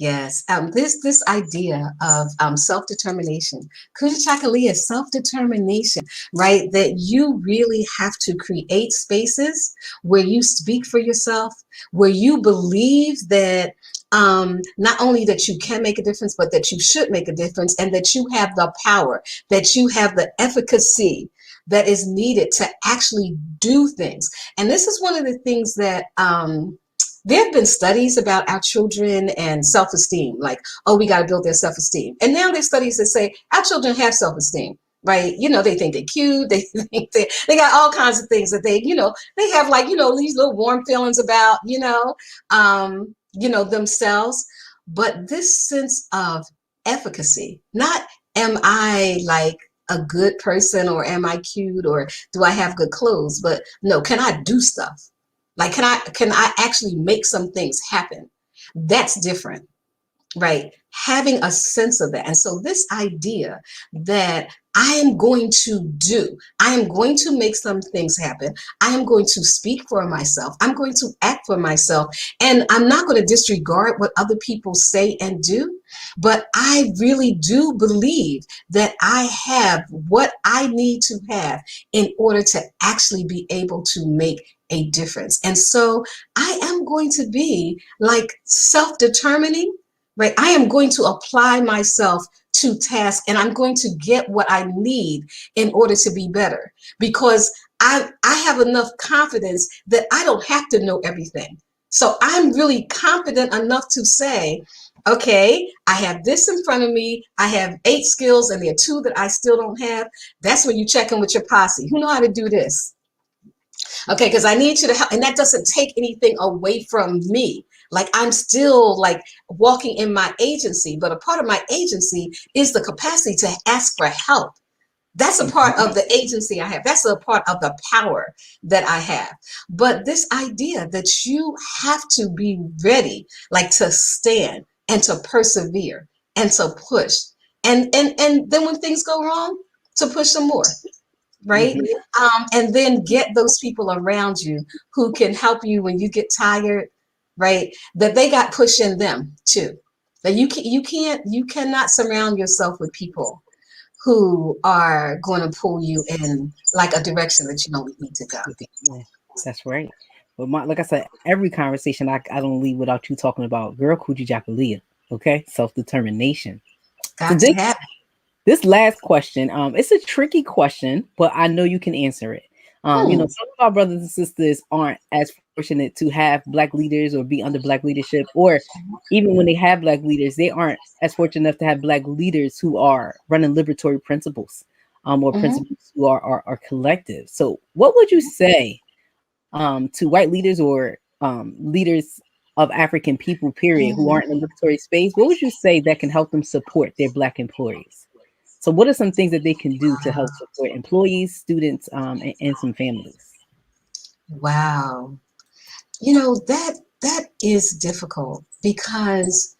S2: Yes, this idea of self-determination, Kujachakalia, self-determination, right? That you really have to create spaces where you speak for yourself, where you believe that not only that you can make a difference, but that you should make a difference, and that you have the power, that you have the efficacy that is needed to actually do things. And this is one of the things that there have been studies about our children and self-esteem, like, oh, we got to build their self-esteem. And now there's studies that say our children have self-esteem, right? You know, they think they're cute. They think they got all kinds of things that they, they have, like, these little warm feelings about, themselves. But this sense of efficacy, not am I like a good person, or am I cute, or do I have good clothes, but no, can I do stuff? Like, can I actually make some things happen? That's different, right? Having a sense of that. And so this idea that I am going to do, I am going to make some things happen. I am going to speak for myself. I'm going to act for myself. And I'm not going to disregard what other people say and do. But I really do believe that I have what I need to have in order to actually be able to make a difference. And so I am going to be like self-determining, right? I am going to apply myself to task, and I'm going to get what I need in order to be better, because I have enough confidence that I don't have to know everything. So I'm really confident enough to say, okay, I have this in front of me. I have 8 skills, and there are 2 that I still don't have. That's when you check in with your posse. Who know how to do this? Okay, because I need you to help. And that doesn't take anything away from me. Like, I'm still like walking in my agency, but a part of my agency is the capacity to ask for help. That's a part of the agency I have. That's a part of the power that I have. But this idea that you have to be ready, like, to stand and to persevere and to push. And then when things go wrong, to push some more, right?
S1: Mhm.
S2: And then get those people around you who can help you when you get tired, right? That they got push in them too. That you cannot surround yourself with people who are going to pull you in like a direction that you don't need to go.
S1: Yeah, that's right. But like I said, every conversation I don't leave without you talking about girl Kuji Jakalia. Okay, self determination. So
S2: Got to have it.
S1: this last question, it's a tricky question, but I know you can answer it.
S2: Hmm.
S1: Some of our brothers and sisters aren't as fortunate to have black leaders or be under black leadership, or even when they have black leaders, they aren't as fortunate enough to have black leaders who are running liberatory principles, or
S2: Hmm.
S1: principles who are collective. So, what would you say to white leaders or leaders of African people, period, who aren't in the liberatory space? What would you say that can help them support their black employees? So, what are some things that they can do to help support employees, students, and some families?
S2: Wow. That is difficult because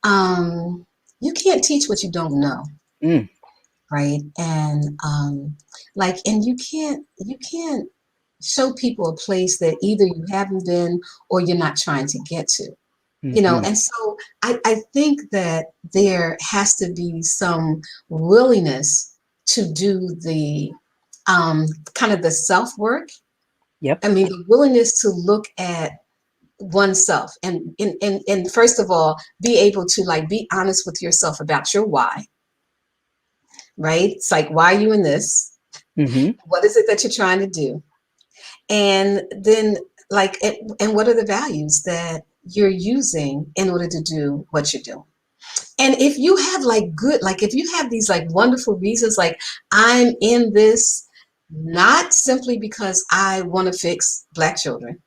S2: you can't teach what you don't know,
S1: Mm,
S2: right? And and you can't show people a place that either you haven't been or you're not trying to get to.
S1: hmm.
S2: And so I think that there has to be some willingness to do the kind of the self work.
S1: Yep.
S2: I mean, the willingness to look at oneself, and first of all, be able to, like, be honest with yourself about your why, right? It's like, why are you in this?
S1: Hmm.
S2: What is it that you're trying to do? And then, like, and what are the values that you're using in order to do what you're doing? And if you have if you have these like wonderful reasons, like, I'm in this not simply because I want to fix Black children,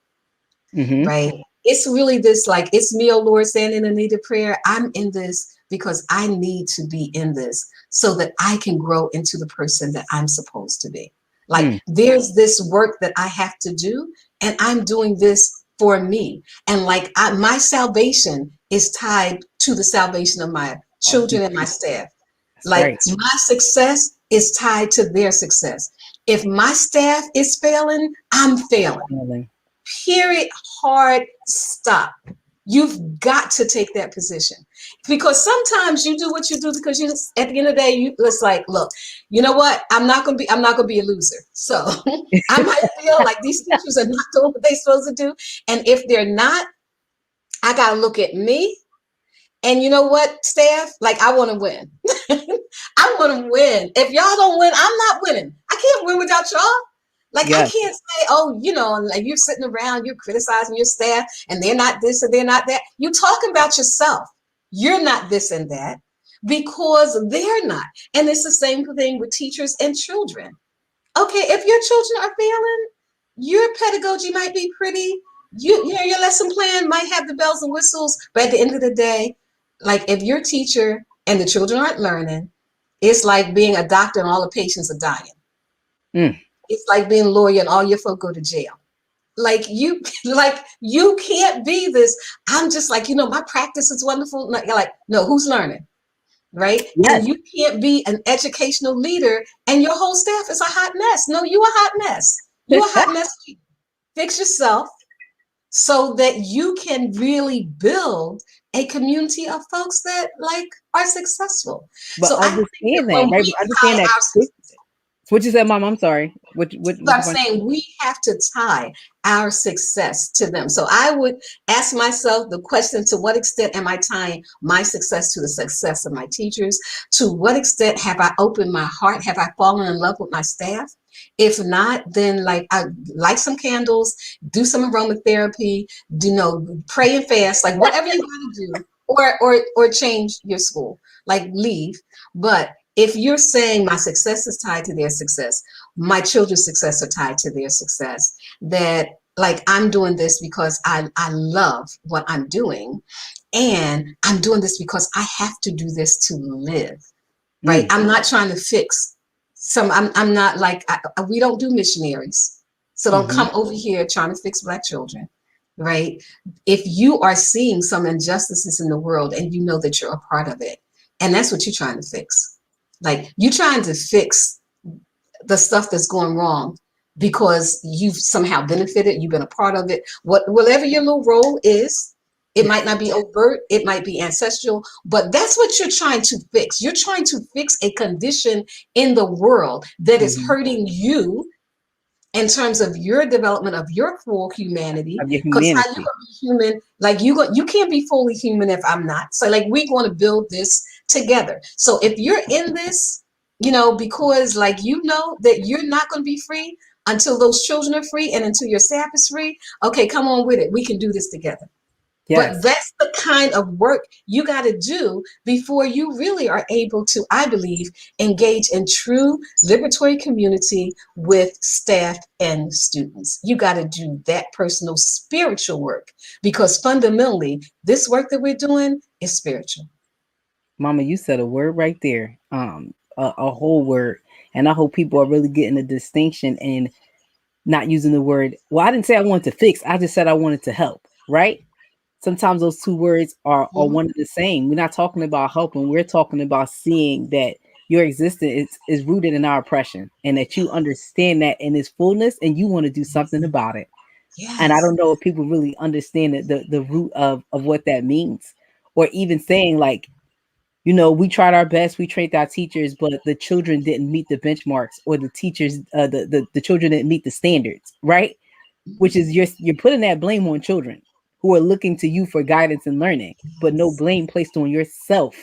S1: Hmm.
S2: right? It's really this, like, it's me, oh Lord, standing in need of prayer. I'm in this because I need to be in this so that I can grow into the person that I'm supposed to be. Like,
S1: Mm,
S2: there's this work that I have to do, and I'm doing this for me. And like, my salvation is tied to the salvation of my
S1: all
S2: children and my
S1: people.
S2: staff.
S1: That's
S2: Like,
S1: right.
S2: my success is tied to their success. If my staff is failing, I'm failing.
S1: Feeling.
S2: Period. Hard stop. You've got to take that position, because sometimes you do what you do because you just, at the end of the day, you it's like, look, you know what? I'm not gonna be a loser. So I might feel like these teachers are not doing what they're supposed to do. And if they're not, I gotta look at me. And you know what, staff? Like, I want to win. I want to win. If y'all don't win, I'm not winning. I can't win without y'all. Like, I
S1: Yes.
S2: can't say, oh, like you're sitting around, you're criticizing your staff, and they're not this and they're not that. You talking about yourself. You're not this and that because they're not. And it's the same thing with teachers and children. Okay, if your children are failing, your pedagogy might be pretty. Your lesson plan might have the bells and whistles, but at the end of the day, like if your teacher and the children aren't learning, it's like being a doctor and all the patients are dying.
S1: Mm.
S2: It's like being a lawyer and all your folk go to jail. Like you, like you can't be this. I'm just like, my practice is wonderful. You're like, no, who's learning? Right?
S1: Yes.
S2: And you can't be an educational leader and your whole staff is a hot mess. No, you a hot mess. You a hot mess. Fix yourself so that you can really build a community of folks that like are successful.
S1: But
S2: So I think that
S1: understand that,
S2: when
S1: right?
S2: we
S1: But understand
S2: tie
S1: that.
S2: our success,
S1: What you said, Mom? I'm sorry.
S2: so
S1: What
S2: I'm
S1: you want?
S2: saying we have to tie our success to them. So I would ask myself the question, to what extent am I tying my success to the success of my teachers? To what extent have I opened my heart? Have I fallen in love with my staff? If not, then like I light some candles, do some aromatherapy, pray and fast, like whatever you want to do, or change your school, like leave. But if you're saying my success is tied to their success, my children's success are tied to their success, that like I'm doing this because I love what I'm doing, and I'm doing this because I have to do this to live, right?
S1: Mm.
S2: I'm not trying to fix I'm not like we don't do missionaries, so don't
S1: Mm-hmm.
S2: come over here trying to fix Black children, right? If you are seeing some injustices in the world and you know that you're a part of it, and that's what you're trying to fix, like you're trying to fix the stuff that's going wrong because you've somehow benefited, you've been a part of it. Whatever your little role is, it might not be overt, it might be ancestral, but that's what you're trying to fix. You're trying to fix a condition in the world that is
S1: Mm-hmm.
S2: hurting you in terms of your development of your full humanity.
S1: Of your
S2: Because how you
S1: humanity.
S2: gonna be human? Like you can't be fully human if I'm not. So like we want to build this together. So if you're in this, because like that you're not going to be free until those children are free and until your staff is free. Okay, come on with it. We can do this together. But
S1: Yes.
S2: that's the kind of work you got to do before you really are able to, I believe, engage in true liberatory community with staff and students. You got to do that personal spiritual work, because fundamentally, this work that we're doing is spiritual.
S1: Mama, you said a word right there. A whole word. And I hope people are really getting the distinction and not using the word. Well, I didn't say I wanted to fix. I just said I wanted to help. Right? Sometimes those two words are
S2: Mhm.
S1: one and the same. We're not talking about helping. We're talking about seeing that your existence is rooted in our oppression, and that you understand that in its fullness and you want to do something about it. And I
S2: Yes.
S1: don't know if people really understand the root of what that means, or even saying like, we tried our best, we trained our teachers, but the children didn't meet the benchmarks, or the teachers, the children didn't meet the standards, right? Which is you're putting that blame on children who are looking to you for guidance and learning, but no
S2: Yes.
S1: blame placed on yourself.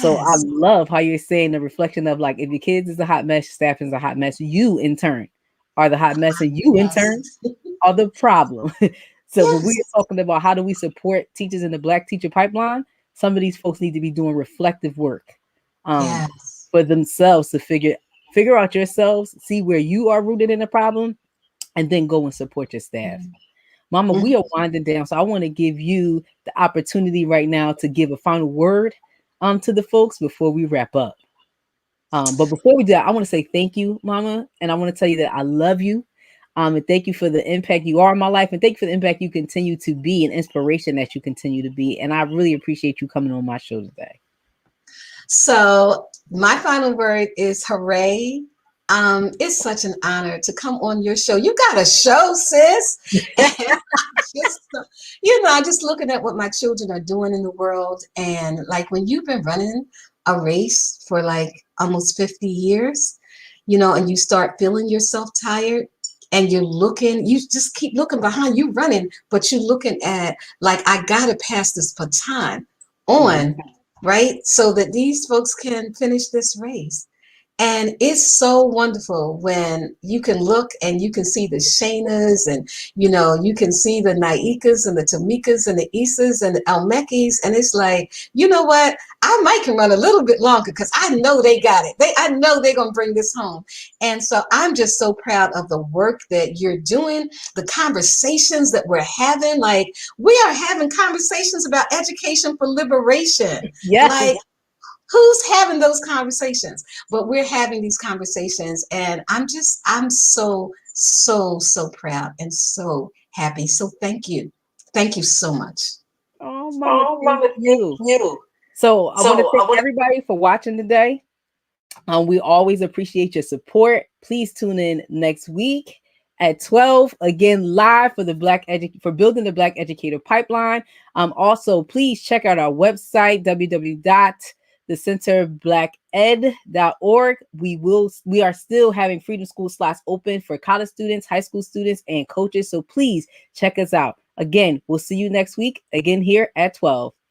S1: So I
S2: Yes.
S1: love how you're saying the reflection of like, if your kids is a hot mess, staff is a hot mess, you in turn are the hot mess, and you in
S2: Yes.
S1: turn are the problem. So when we
S2: Yes.
S1: are talking about how do we support teachers in the Black teacher pipeline, some of these folks need to be doing reflective work, um,
S2: Yes.
S1: for themselves to figure out yourselves, see where you are rooted in the problem, and then go and support your staff. Mama, we are winding down, so I want to give you the opportunity right now to give a final word to the folks before we wrap up. But before we do that, I want to say thank you, Mama, and I want to tell you that I love you. And thank you for the impact you are in my life, and thank you for the impact you continue to be, and inspiration that you continue to be. And I really appreciate you coming on my show today.
S2: So my final word is hooray. It's such an honor to come on your show. You got a show, sis. And just, I just looking at what my children are doing in the world. And like when you've been running a race for like almost 50 years, and you start feeling yourself tired and you just keep looking behind you running, but you're looking at like, I got to pass this baton
S1: Yeah.
S2: on, right? So that these folks can finish this race. And it's so wonderful when you can look and you can see the Shaynas and, you can see the Naikas and the Tamikas and the Isas and the Almekis. And it's like, you know what? I might can run a little bit longer because I know they got it. I know they're going to bring this home. And so I'm just so proud of the work that you're doing, the conversations that we're having. Like we are having conversations about education for liberation.
S1: Yes.
S2: Like, who's having those conversations? But we're having these conversations, and I'm so proud and so happy. So thank you so much.
S1: Oh, Mama,
S2: Oh,
S1: thank
S2: Mama, thank
S1: you.
S2: you.
S1: So I want to
S2: So I
S1: thank
S2: want
S1: everybody for watching today. We always appreciate your support. Please tune in next week at 12, again, live for for building the Black Educator Pipeline. Also, please check out our website, www.thecenterblacked.org. We are still having Freedom School slots open for college students, high school students, and coaches. So please check us out. Again, we'll see you next week, again here at 12.